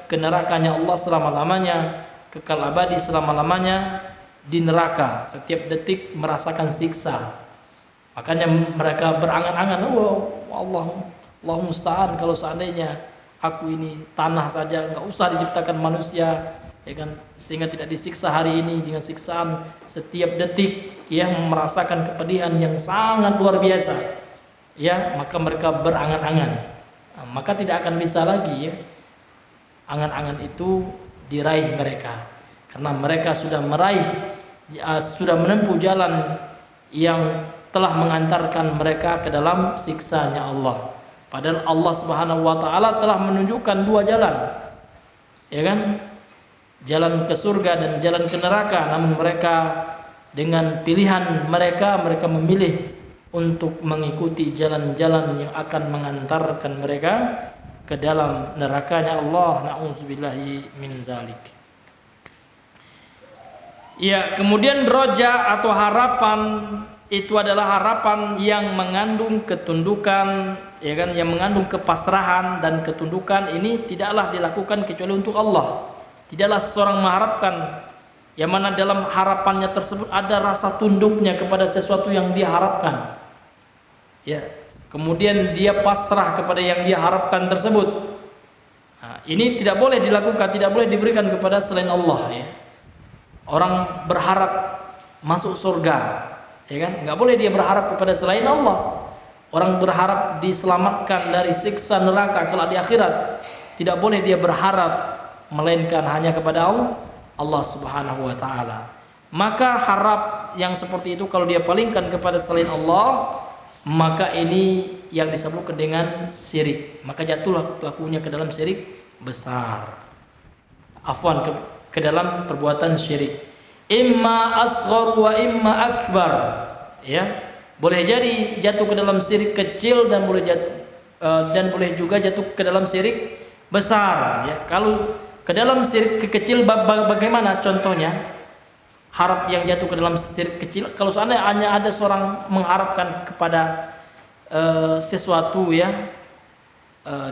S1: ke nerakanya Allah selama-lamanya, kekal abadi selama-lamanya di neraka, setiap detik merasakan siksa. Makanya mereka berangan-angan, Allah musta'an, kalau seandainya aku ini tanah saja, nggak usah diciptakan manusia, ya kan, sehingga tidak disiksa hari ini dengan siksaan setiap detik, ya, merasakan kepedihan yang sangat luar biasa, ya, maka mereka berangan-angan. Nah, maka tidak akan bisa lagi, ya, angan-angan itu diraih mereka, karena mereka sudah sudah menempuh jalan yang telah mengantarkan mereka ke dalam siksanya Allah. Padahal Allah Subhanahu wa taala telah menunjukkan dua jalan, ya kan, jalan ke surga dan jalan ke neraka, namun mereka dengan pilihan mereka memilih untuk mengikuti jalan-jalan yang akan mengantarkan mereka ke dalam nerakanya Allah. Na'udzubillahi min zalik. Ya, kemudian roja atau harapan itu adalah harapan yang mengandung ketundukan, ya kan, yang mengandung kepasrahan dan ketundukan. Ini tidaklah dilakukan kecuali untuk Allah. Tidaklah seseorang mengharapkan yang mana dalam harapannya tersebut ada rasa tunduknya kepada sesuatu yang dia harapkan. Ya, kemudian dia pasrah kepada yang dia harapkan tersebut. Nah, ini tidak boleh dilakukan, tidak boleh diberikan kepada selain Allah, ya. Orang berharap masuk surga, ya kan? Nggak boleh dia berharap kepada selain Allah. Orang berharap diselamatkan dari siksa neraka kelak di akhirat, tidak boleh dia berharap melainkan hanya kepada Allah Subhanahu wa taala. Maka harap yang seperti itu kalau dia palingkan kepada selain Allah, maka ini yang disebutkan dengan syirik. Maka jatuhlah pelakunya ke dalam syirik besar. Afwan, ke dalam perbuatan syirik. Imma asghar wa imma akbar. Ya, boleh jadi jatuh ke dalam syirik kecil dan boleh juga jatuh ke dalam syirik besar, ya. Kalau ke dalam syirik kecil bagaimana contohnya? Harap yang jatuh ke dalam syirik kecil, kalau seandainya hanya ada seorang mengharapkan kepada sesuatu, ya,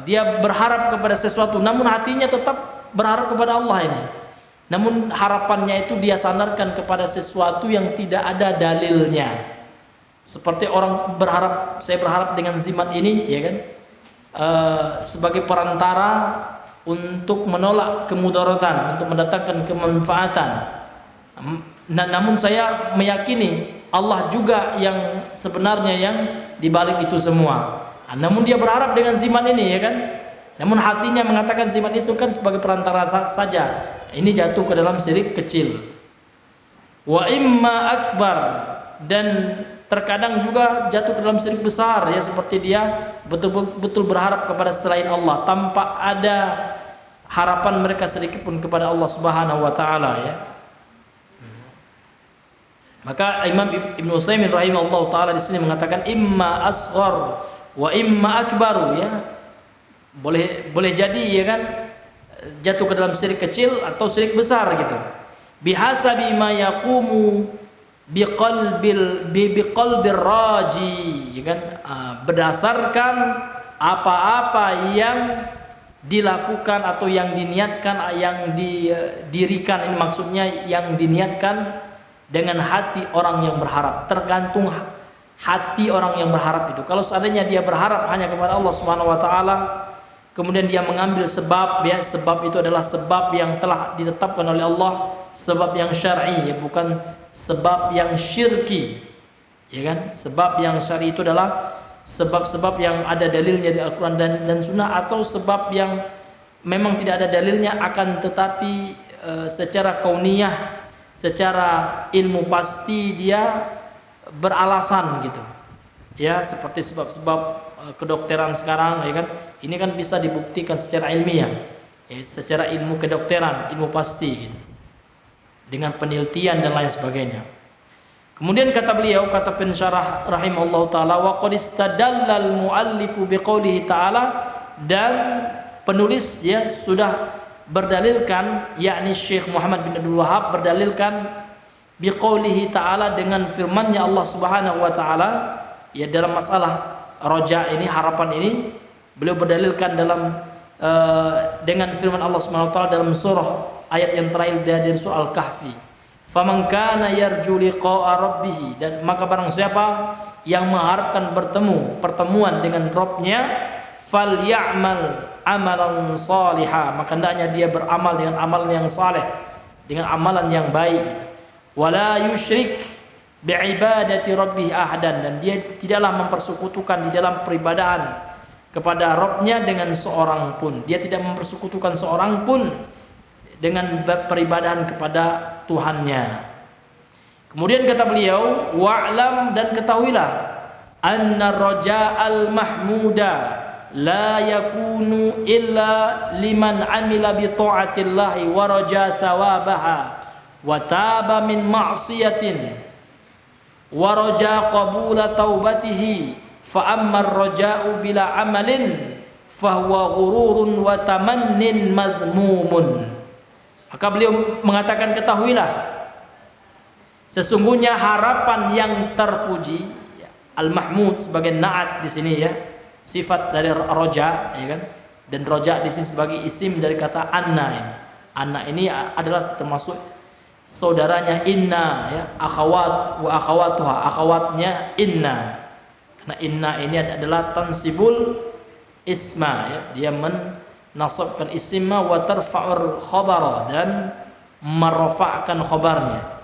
S1: dia berharap kepada sesuatu namun hatinya tetap berharap kepada Allah ini, namun harapannya itu dia sandarkan kepada sesuatu yang tidak ada dalilnya. Seperti orang berharap, saya berharap dengan jimat ini, ya kan, sebagai perantara untuk menolak kemudaratan, untuk mendatangkan kemanfaatan. Namun saya meyakini Allah juga yang sebenarnya yang dibalik itu semua. Namun dia berharap dengan jimat ini, ya kan, namun hatinya mengatakan jimat itu kan sebagai perantara saja. Ini jatuh ke dalam syirik kecil. Wa imma akbar, dan terkadang juga jatuh ke dalam syirik besar, ya, seperti dia betul-betul berharap kepada selain Allah tanpa ada harapan mereka sedikit pun kepada Allah Subhanahu wa taala, ya. Maka Imam Ibnu Utsaimin rahimahullah taala di sini mengatakan imma asghar wa imma akbaru, ya. Boleh jadi, ya kan, jatuh ke dalam syirik kecil atau syirik besar gitu. Bihasabi ma yaqumu biqalbir raji, ya kan, berdasarkan apa-apa yang dilakukan atau yang diniatkan, yang didirikan, ini maksudnya yang diniatkan dengan hati orang yang berharap. Tergantung hati orang yang berharap itu. Kalau seandainya dia berharap hanya kepada Allah Subhanahu wa taala, kemudian dia mengambil sebab, ya, sebab itu adalah sebab yang telah ditetapkan oleh Allah, sebab yang syar'i, ya, bukan sebab yang syirki, ya kan. Sebab yang syar'i itu adalah sebab-sebab yang ada dalilnya di Al-Quran dan Sunnah, atau sebab yang memang tidak ada dalilnya akan tetapi secara kauniyah, secara ilmu pasti dia beralasan gitu, ya, seperti sebab-sebab kedokteran sekarang, ya kan, ini kan bisa dibuktikan secara ilmiah, ya, secara ilmu kedokteran, ilmu pasti gitu, dengan penelitian dan lain sebagainya. Kemudian kata beliau, kata pensyarah rahimahullah taala, wa qad istadalla al-muallifu biqoulihi taala, dan penulis ya sudah berdalilkan, yakni Syekh Muhammad bin Abdul Wahhab berdalilkan biqoulihi taala, dengan firman-Nya Allah Subhanahu wa taala, ya dalam masalah roja ini, harapan ini, beliau berdalilkan dalam dengan firman Allah Subhanahu wa taala dalam surah ayat yang terakhir dari surah Al-Kahfi. Faman kana yarju liqa'a rabbih, dan maka barang siapa yang mengharapkan pertemuan dengan Rabb-nya, falyamal amalan salihah, maka hendaknya dia beramal dengan amalan yang saleh, dengan amalan yang baik gitu. Wala yusyrik bi'ibadati rabbih ahadan, dan dia tidaklah mempersekutukan di dalam peribadahan kepada Rabb-nya dengan seorang pun. Dia tidak mempersekutukan seorang pun dengan peribadahan kepada Tuhannya. Kemudian kata beliau, wa'lam, dan ketahuilah, anna raja'al mahmuda la yakunu illa liman amila bi ta'atillahi wa raja thawabaha wa taba min ma'siyatin wa raja qabula taubatihi, fa amma ar-raja'u bila amalin fahuwa ghururun wa tamannin madhmumun. Maka beliau mengatakan, ketahuilah, sesungguhnya harapan yang terpuji, al-mahmud sebagai na'at di sini ya, sifat dari roja, ya kan? Dan roja di sini sebagai isim dari kata anna ini. Anna ini adalah termasuk saudaranya inna ya, akhawat wa akhawatuha, akhawatnya inna. Karena inna ini adalah tansibul isma ya, dia nasabkan isimma wa tarfa'ur khabara, dan merafa'kan khabarnya.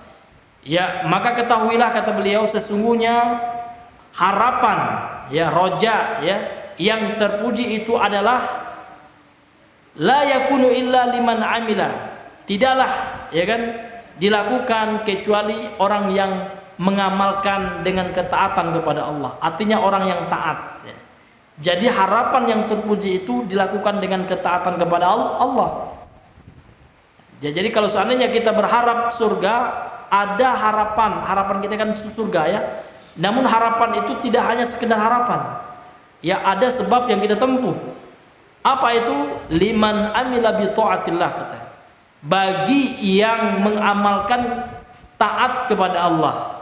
S1: Ya, maka ketahuilah, kata beliau, sesungguhnya harapan ya, roja ya, yang terpuji itu adalah la yakunu illa liman amila, tidaklah ya kan dilakukan kecuali orang yang mengamalkan dengan ketaatan kepada Allah, artinya orang yang taat ya. Jadi harapan yang terpuji itu dilakukan dengan ketaatan kepada Allah. Jadi kalau seandainya kita berharap surga, ada harapan kita kan surga ya. Namun harapan itu tidak hanya sekedar harapan. Ya, ada sebab yang kita tempuh. Apa itu? Liman amila bi taatillah, kata. Bagi yang mengamalkan taat kepada Allah.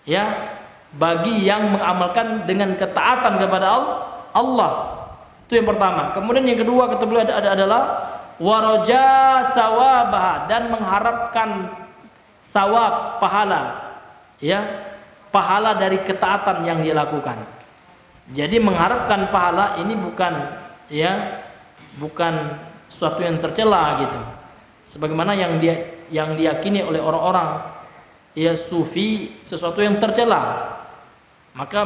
S1: Ya, bagi yang mengamalkan dengan ketaatan kepada Allah. Itu yang pertama. Kemudian yang kedua, kata beliau adalah waraja sawabah, dan mengharapkan sawab, pahala ya, pahala dari ketaatan yang dia lakukan. Jadi mengharapkan pahala ini bukan suatu yang tercela gitu. Sebagaimana yang diyakini oleh orang-orang ya sufi, sesuatu yang tercela. Maka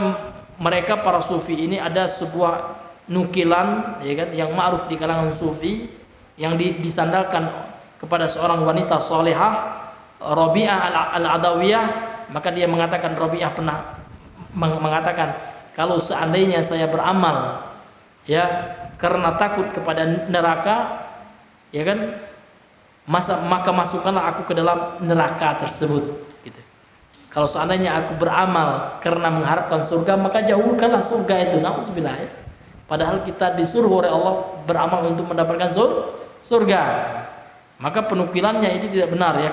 S1: mereka para sufi ini ada sebuah nukilan ya kan, yang ma'ruf di kalangan sufi, yang disandalkan kepada seorang wanita salihah, Rabi'ah al-Adawiyah. Maka dia mengatakan, Rabi'ah pernah mengatakan, kalau seandainya saya beramal ya karena takut kepada neraka ya kan, maka masukkanlah aku ke dalam neraka tersebut gitu. Kalau seandainya aku beramal karena mengharapkan surga, maka jauhkanlah surga itu. Nauzubillah ya. Padahal kita disuruh oleh Allah beramal untuk mendapatkan surga. Maka penukilannya itu tidak benar ya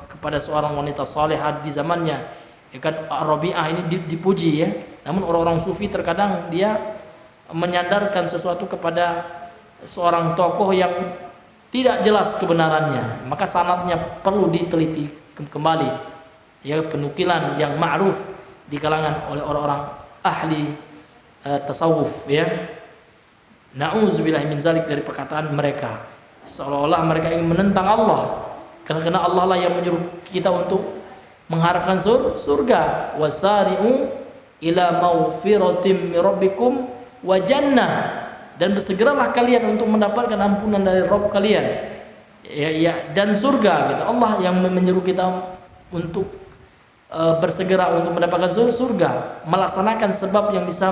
S1: kepada seorang wanita salehah di zamannya. Ya kan, Rabi'ah ini dipuji ya. Namun orang-orang sufi terkadang dia menyandarkan sesuatu kepada seorang tokoh yang tidak jelas kebenarannya. Maka sanadnya perlu diteliti kembali. Ya, penukilan yang ma'ruf di kalangan oleh orang-orang ahli tasawuf ya. Na'udzubillah min zalik, dari perkataan mereka seolah-olah mereka ingin menentang Allah, karena Allah lah yang menyuruh kita untuk mengharapkan surga. Wasari'u ila maghfiratim mir rabbikum wa jannah, dan bersegeralah kalian untuk mendapatkan ampunan dari Rabb kalian ya, dan surga gitu. Allah yang menyuruh kita untuk bersegera untuk mendapatkan surga, melaksanakan sebab yang bisa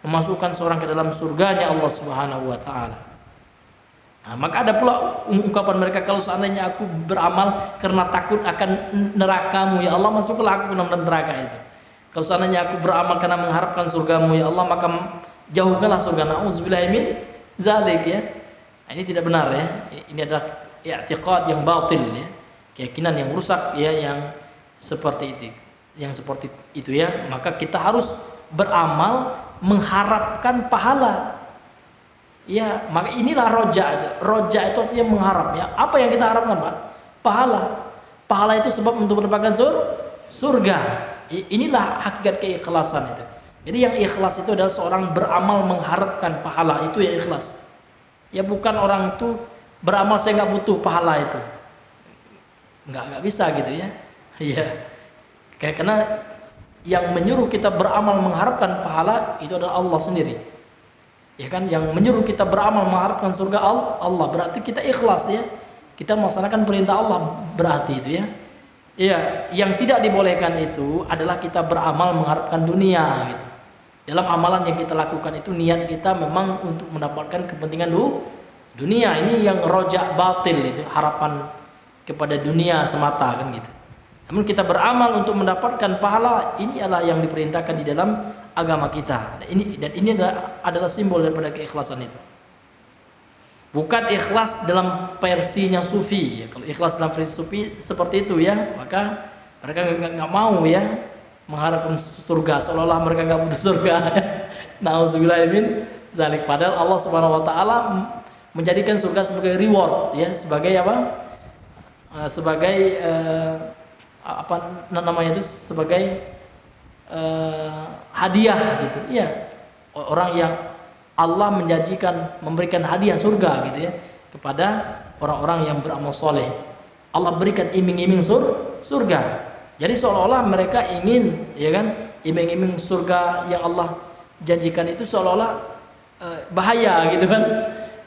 S1: memasukkan seorang ke dalam surganya Allah Subhanahu wa taala. Nah, maka ada pula ungkapan mereka, kalau seandainya aku beramal karena takut akan nerakamu ya Allah, masuklah aku ke dalam neraka itu. Kalau seandainya aku beramal karena mengharapkan surgamu ya Allah, maka jauhkanlah surga. Nauzubillahi min zalik ya. Nah, ini tidak benar ya. Ini adalah i'tiqad yang batil ya. Keyakinan yang rusak ya, yang seperti itu. Yang seperti itu ya. Maka kita harus beramal mengharapkan pahala. Ya, maka inilah roja. Roja itu artinya mengharap ya. Apa yang kita harapkan, Pak? Pahala. Pahala itu sebab untuk mendapatkan surga. Inilah hakikat keikhlasan itu. Jadi yang ikhlas itu adalah seorang beramal mengharapkan pahala, itu yang ikhlas. Ya, bukan orang itu beramal saya nggak butuh pahala itu. Nggak bisa gitu ya. Iya. Karena yang menyuruh kita beramal mengharapkan pahala itu adalah Allah sendiri. Ya kan, yang menyuruh kita beramal mengharapkan surga Allah, berarti kita ikhlas ya. Kita melaksanakan perintah Allah, berarti itu ya. Iya, yang tidak dibolehkan itu adalah kita beramal mengharapkan dunia gitu. Dalam amalan yang kita lakukan itu niat kita memang untuk mendapatkan kepentingan dunia. Ini yang rojak batil itu, harapan kepada dunia semata kan gitu. Namun kita beramal untuk mendapatkan pahala, ini adalah yang diperintahkan di dalam agama kita. Dan ini adalah simbol daripada keikhlasan itu. Bukan ikhlas dalam versinya sufi ya. Kalau ikhlas dalam versi sufi seperti itu ya, maka mereka nggak mau ya mengharapkan surga, seolah-olah mereka nggak butuh surga. Nauzubillahi min zalik. Padahal Allah Subhanahu wa taala menjadikan surga sebagai reward ya, sebagai apa? Sebagai apa namanya itu, sebagai hadiah gitu. Iya. Orang yang Allah menjanjikan memberikan hadiah surga gitu ya kepada orang-orang yang beramal soleh. Allah berikan iming-iming surga. Jadi seolah-olah mereka ingin ya kan, iming-iming surga yang Allah janjikan itu seolah-olah bahaya gitu kan.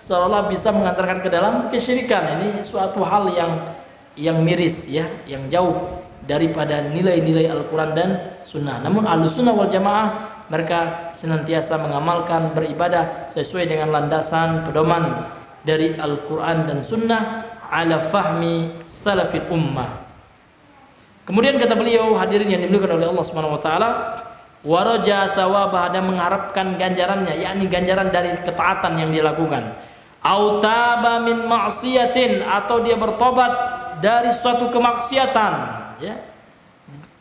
S1: Seolah-olah bisa mengantarkan ke dalam kesyirikan. Ini suatu hal yang miris ya, yang jauh daripada nilai-nilai Al-Quran dan Sunnah. Namun Ahlussunnah wal Jamaah mereka senantiasa mengamalkan beribadah sesuai dengan landasan pedoman dari Al-Quran dan Sunnah ala fahmi salafil ummah. Kemudian kata beliau, hadirin yang dimuliakan oleh Allah Subhanahu wa taala, wa raja thawabah, dan mengharapkan ganjarannya, yakni ganjaran dari ketaatan yang dia lakukan. Au taba min ma'siyatin, atau dia bertobat dari suatu kemaksiatan ya.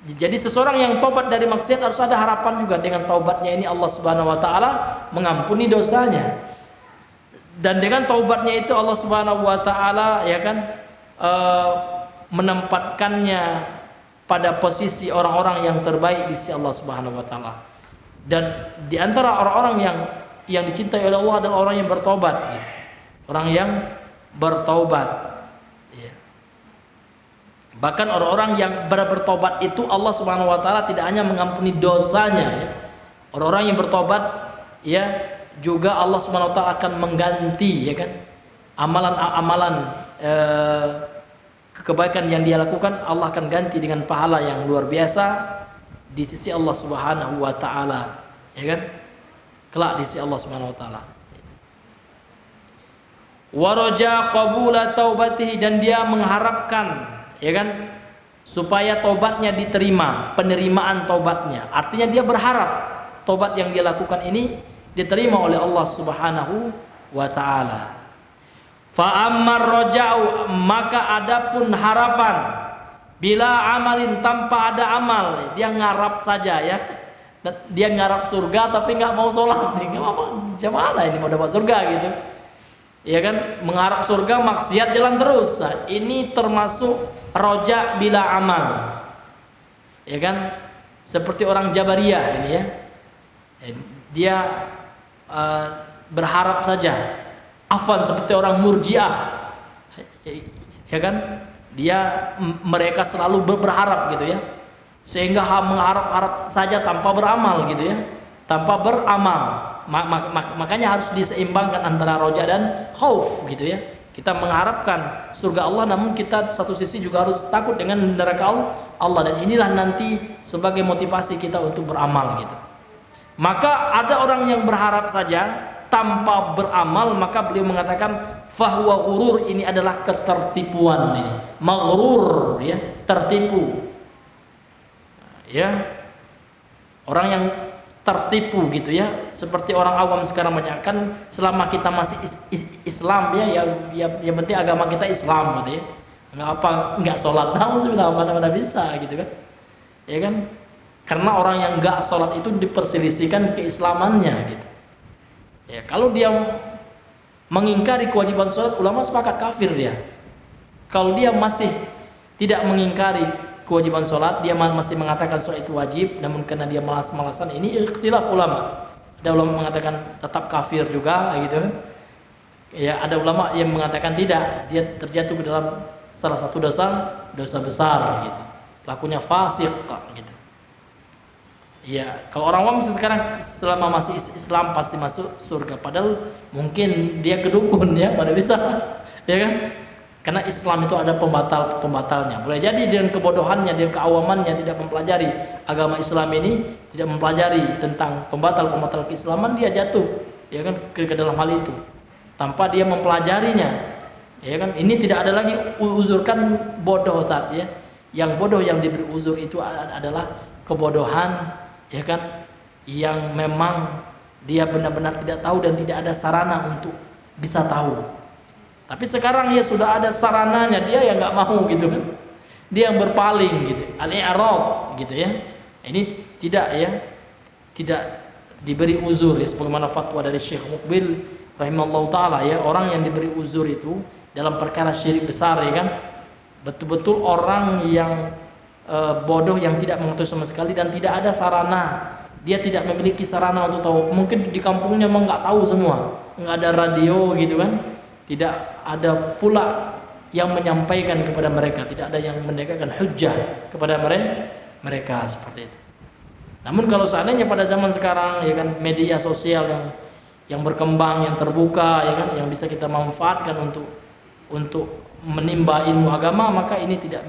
S1: Jadi seseorang yang tobat dari maksiat harus ada harapan juga dengan taubatnya ini Allah Subhanahu wa taala mengampuni dosanya. Dan dengan taubatnya itu Allah Subhanahu wa taala ya kan menempatkannya pada posisi orang-orang yang terbaik di sisi Allah Subhanahu wa taala. Dan di antara orang-orang yang dicintai oleh Allah adalah orang yang bertobat gitu. Orang yang bertobat. Bahkan orang-orang yang bertobat itu Allah Subhanahu wa taala tidak hanya mengampuni dosanya ya. Orang-orang yang bertobat ya juga Allah Subhanahu wa taala akan mengganti ya kan amalan-amalan kebaikan yang dia lakukan, Allah akan ganti dengan pahala yang luar biasa di sisi Allah Subhanahu wa taala ya kan. Kelak di sisi Allah Subhanahu wa taala. Wa raja qabula taubatihi, dan dia mengharapkan ya kan supaya tobatnya diterima, penerimaan tobatnya. Artinya dia berharap tobat yang dia lakukan ini diterima oleh Allah Subhanahu wa taala. Fa ammar raja'u, maka adapun harapan bila amalin, tanpa ada amal, dia ngarap saja ya. Dia ngarap surga tapi nggak mau sholat, nggak apa, gimana ini mau dapat surga gitu. Ya kan, mengharap surga maksiat jalan terus. Nah, ini termasuk roja bila amal. Ya kan, seperti orang Jabariyah ini ya. Dia berharap saja. Afwan, seperti orang Murji'ah. Ya kan, mereka selalu berharap gitu ya. Sehingga mengharap-harap saja tanpa beramal gitu ya. Tanpa beramal. Makanya harus diseimbangkan antara roja dan khauf gitu ya. Kita mengharapkan surga Allah, namun kita satu sisi juga harus takut dengan neraka Allah, dan inilah nanti sebagai motivasi kita untuk beramal gitu. Maka ada orang yang berharap saja tanpa beramal, maka beliau mengatakan fahuwa ghurur, ini adalah ketertipuan ini. Maghrur, ya, tertipu. Ya. Orang yang tertipu gitu ya, seperti orang awam sekarang banyak kan, selama kita masih Islam ya, yang penting agama kita Islam gitu ya. Nggak sholat sudah mana-mana bisa gitu kan. Ya kan? Karena orang yang nggak sholat itu diperselisihkan keislamannya gitu. Ya, kalau dia mengingkari kewajiban sholat, ulama sepakat kafir dia. Kalau dia masih tidak mengingkari kewajiban sholat, dia masih mengatakan sholat itu wajib, namun karena dia malas-malasan, ini ikhtilaf ulama. Ada ulama mengatakan tetap kafir juga, gitu. Ya, ada ulama yang mengatakan tidak, dia terjatuh ke dalam salah satu dosa besar, gitu. Pelakunya fasik, gitu. Ya, kalau orang awam sekarang selama masih Islam pasti masuk surga, padahal mungkin dia kedukun ya, mana bisa, ya kan? Karena Islam itu ada pembatalnya. Boleh jadi dengan kebodohannya, dengan keawamannya tidak mempelajari agama Islam ini, tidak mempelajari tentang pembatal keislaman, dia jatuh, ya kan, ke dalam hal itu tanpa dia mempelajarinya, ya kan. Ini tidak ada lagi uzurkan bodoh Ustaz ya. Yang bodoh yang diberi uzur itu adalah kebodohan, ya kan, yang memang dia benar-benar tidak tahu dan tidak ada sarana untuk bisa tahu. Tapi sekarang ya sudah ada sarananya, dia yang nggak mau gitu kan, dia yang berpaling gitu, al-i'rad gitu ya. Ini tidak diberi uzur ya, sebagaimana fatwa dari Syekh Muqbil rahimahullah taala ya. Orang yang diberi uzur itu dalam perkara syirik besar, ya kan, betul-betul orang yang bodoh, yang tidak mengetahui sama sekali dan tidak ada sarana, dia tidak memiliki sarana untuk tahu. Mungkin di kampungnya memang nggak tahu semua, nggak ada radio gitu kan, tidak ada pula yang menyampaikan kepada mereka, tidak ada yang menegakkan hujjah kepada mereka seperti itu. Namun kalau seandainya pada zaman sekarang, ya kan, media sosial yang berkembang, yang terbuka, ya kan, yang bisa kita manfaatkan untuk menimba ilmu agama, maka ini tidak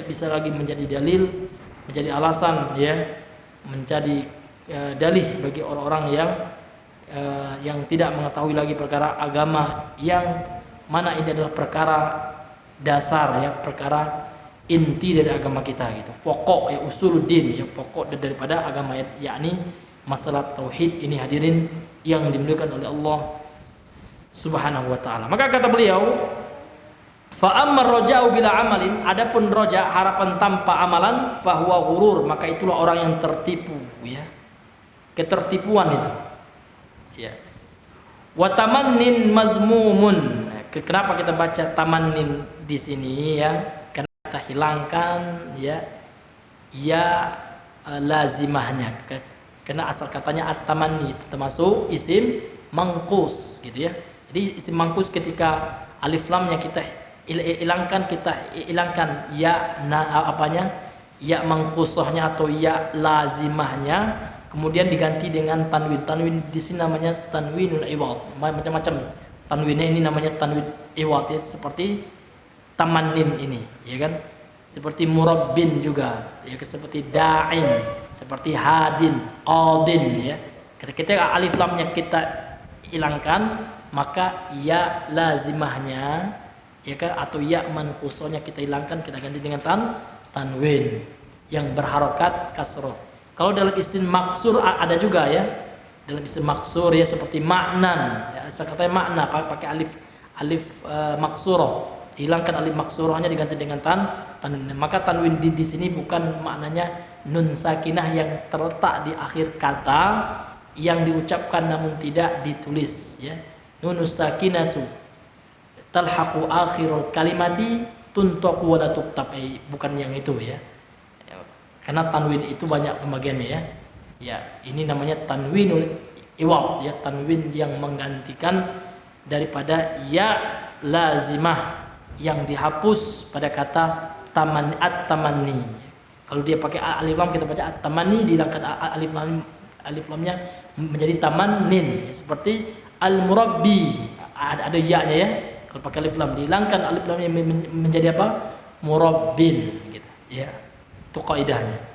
S1: bisa lagi menjadi dalil, menjadi alasan, ya, menjadi dalih bagi orang-orang yang tidak mengetahui lagi perkara agama, yang mana ini adalah perkara dasar, ya, perkara inti dari agama kita gitu, pokok, ya, usuluddin, ya, pokok daripada agama, yakni masalah tauhid ini, hadirin yang dimuliakan oleh Allah Subhanahu wa taala. Maka kata beliau, fa ammar raja'u bila amalin, adapun roja, harapan tanpa amalan, fahuwa ghurur, maka itulah orang yang tertipu, ya, ketertipuan itu. Ya. Wa tamannin mazmumun. Kenapa kita baca tamannin di sini, ya? Karena kita hilangkan ya lazimahnya. Karena asal katanya at-tamanni termasuk isim mangkus gitu ya. Jadi isim mangkus ketika alif lamnya kita hilangkan ya ya mangkusahnya atau ya lazimahnya, kemudian diganti dengan tanwin. Tanwin di sini namanya tanwinul iwad. Macam-macam tanwinnya ini namanya tanwin iwad, ya, seperti tamannin ini, ya kan? Seperti murabbin juga, ya, seperti da'in, seperti hadin, qadin, ya. Ketika alif lamnya kita hilangkan, maka ya lazimahnya, ya kan, atau ya manqusahnya kita hilangkan, kita ganti dengan tanwin yang berharokat kasroh. Kalau dalam isim maksur ada juga, ya, dalam isim maksur, ya, seperti maknan, ya, katanya makna pakai alif maksuroh, hilangkan alif maksurohnya diganti dengan tanwin. Maka tanwin di sini bukan maknanya nun sakinah yang terletak di akhir kata yang diucapkan namun tidak ditulis, ya. Nunus sakinatu talhaqu akhirul kalimati tuntaqu wa la tuktab, bukan yang itu, ya. Karena tanwin itu banyak pembagiannya, ya. Ya, ini namanya tanwinul iwad, ya, tanwin yang menggantikan daripada ya lazimah yang dihapus pada kata at-tamanni. Kalau dia pakai alif lam, kita baca at-tamanni, dihilangkan alif lamnya menjadi tamannin, ya, seperti al-murabbi, ada ya-nya, ya. Kalau pakai alif lam, dihilangkan alif lamnya menjadi apa? Murabbin gitu, ya. Itu kaidahnya.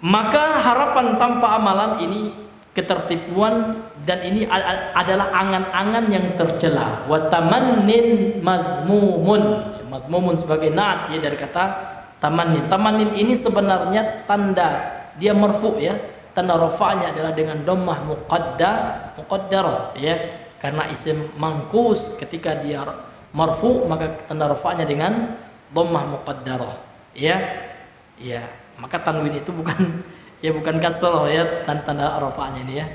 S1: Maka harapan tanpa amalan ini ketertipuan, dan ini adalah angan-angan yang tercela. Wa tamannin madmumun. Madmumun sebagai naat ya dari kata tamannin. Tamannin ini sebenarnya tanda dia marfu ya. Tanda rafa'nya adalah dengan dhammah muqaddarah ya. Karena isim mangkus ketika dia marfu maka tanda rafa'nya dengan dhammah muqaddarah ya. Ya, maka tanwin itu bukan kasrah ya, tanda rafa'nya ini ya.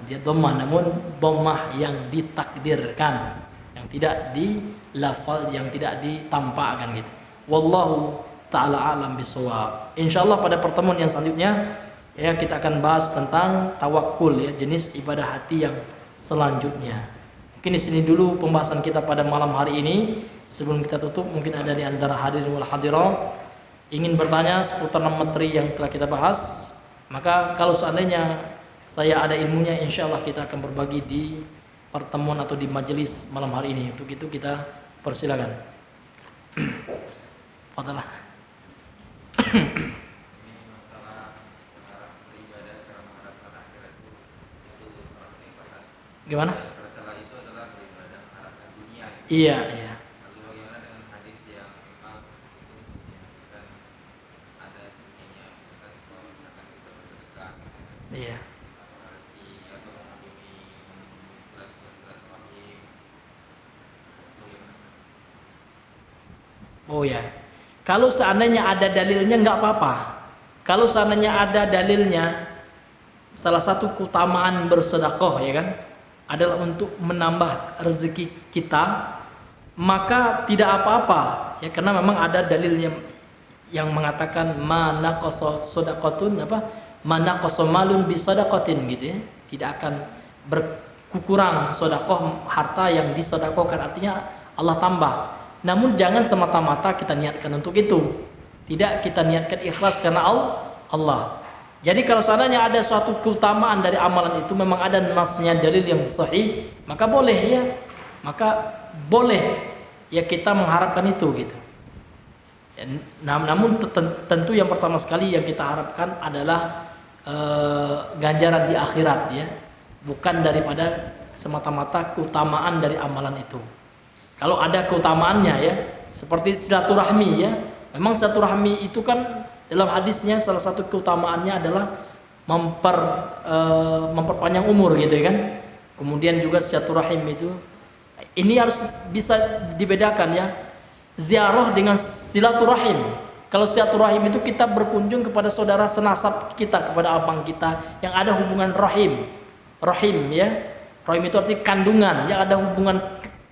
S1: Dia dhammah, namun dhammah yang ditakdirkan, yang tidak dilafal, yang tidak ditampakkan gitu. Wallahu taala alam bisawab. Insyaallah pada pertemuan yang selanjutnya ya kita akan bahas tentang tawakul ya, jenis ibadah hati yang selanjutnya. Mungkin di sini dulu pembahasan kita pada malam hari ini. Sebelum kita tutup, mungkin ada di antara hadirin wal hadirat ingin bertanya seputar materi yang telah kita bahas. Maka kalau seandainya saya ada ilmunya, insya Allah kita akan berbagi di pertemuan atau di majelis malam hari ini. Untuk itu kita persilakan. Fadlah. Gimana? Iya, iya. Iya. Oh ya. Kalau seandainya ada dalilnya nggak apa-apa. Kalau seandainya ada dalilnya, salah satu keutamaan bersedekah ya kan adalah untuk menambah rezeki kita, maka tidak apa-apa ya, karena memang ada dalil yang mengatakan mana qasa sadaqatun mana qasa malun bi sadaqatin gitu ya, tidak akan berkurang sedekah harta yang disedekahkan, artinya Allah tambah. Namun jangan semata-mata kita niatkan untuk itu, tidak kita niatkan ikhlas karena Allah. Jadi kalau seandainya ada suatu keutamaan dari amalan itu, memang ada nasnya dalil yang sahih, maka boleh ya, maka boleh ya kita mengharapkan itu gitu. Namun tentu yang pertama sekali yang kita harapkan adalah ganjaran di akhirat ya, bukan daripada semata-mata keutamaan dari amalan itu. Kalau ada keutamaannya ya, seperti silaturahmi ya, memang silaturahmi itu kan dalam hadisnya salah satu keutamaannya adalah memperpanjang umur gitu ya kan. Kemudian juga silaturahim itu, ini harus bisa dibedakan ya, ziarah dengan silaturahim. Kalau silaturahim itu kita berkunjung kepada saudara senasab kita, kepada abang kita yang ada hubungan rahim ya. Rahim itu arti kandungan, yang ada hubungan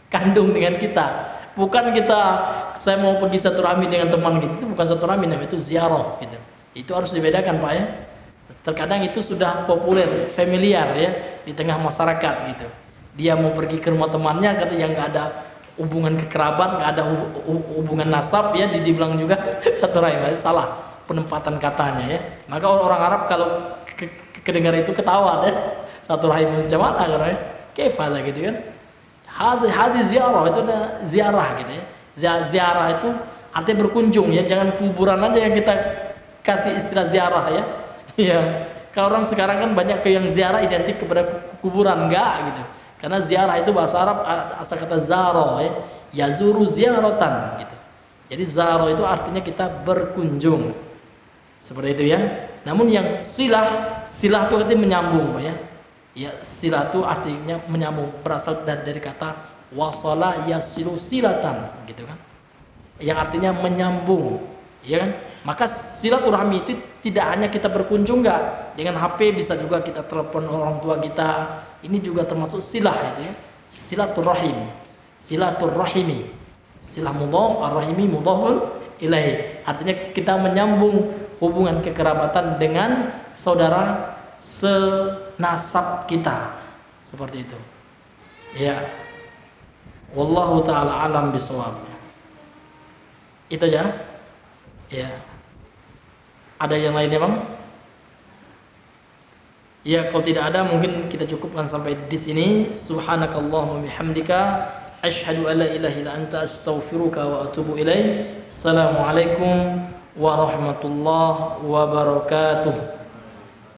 S1: kandung dengan kita. Bukan saya mau pergi silaturahmi dengan teman gitu, itu bukan silaturahmi, namanya itu ziarah gitu. Itu harus dibedakan Pak ya. Terkadang itu sudah populer, familiar ya di tengah masyarakat gitu. Dia mau pergi ke rumah temannya, kata yang nggak ada hubungan kekerabat, nggak ada hubungan nasab ya, dibilang juga silaturahim. Salah penempatan katanya ya. Maka orang Arab kalau kedengar itu ketawa deh. Silaturahim macam mana katanya? Kefala gitu kan. Hadis ziarah itu ada ziarah gitu ya. Ziarah itu artinya berkunjung ya, jangan kuburan aja yang kita kasih istilah ziarah ya. Iya. Kalau orang sekarang kan banyak yang ziarah identik kepada kuburan, enggak gitu. Karena ziarah itu bahasa Arab asal kata zaro ya, yazuru ziaratan gitu. Jadi zaro itu artinya kita berkunjung. Seperti itu ya. Namun yang silah itu artinya menyambung Pak ya. Ya, silah itu artinya menyambung, berasal dari kata wasala yasilu silatan gitu kan. Yang artinya menyambung, ya kan? Maka silaturahmi itu tidak hanya kita berkunjung, enggak. Dengan HP bisa juga kita telepon orang tua kita. Ini juga termasuk silah itu ya. Silaturahim. Silaturahimi. Silah mudhaf, ar-rahimi mudhafun ilaih. Artinya kita menyambung hubungan kekerabatan dengan saudara senasab kita, seperti itu ya. Wallahu ta'ala alam bisawab. Itu aja ya. Ada yang lainnya Bang? Ya, kalau tidak ada mungkin kita cukupkan sampai di sini. Subhanakallahumma bihamdika asyhadu an la ilaha illa anta astaghfiruka wa atubu ilaik. Assalamualaikum warahmatullahi wabarakatuh.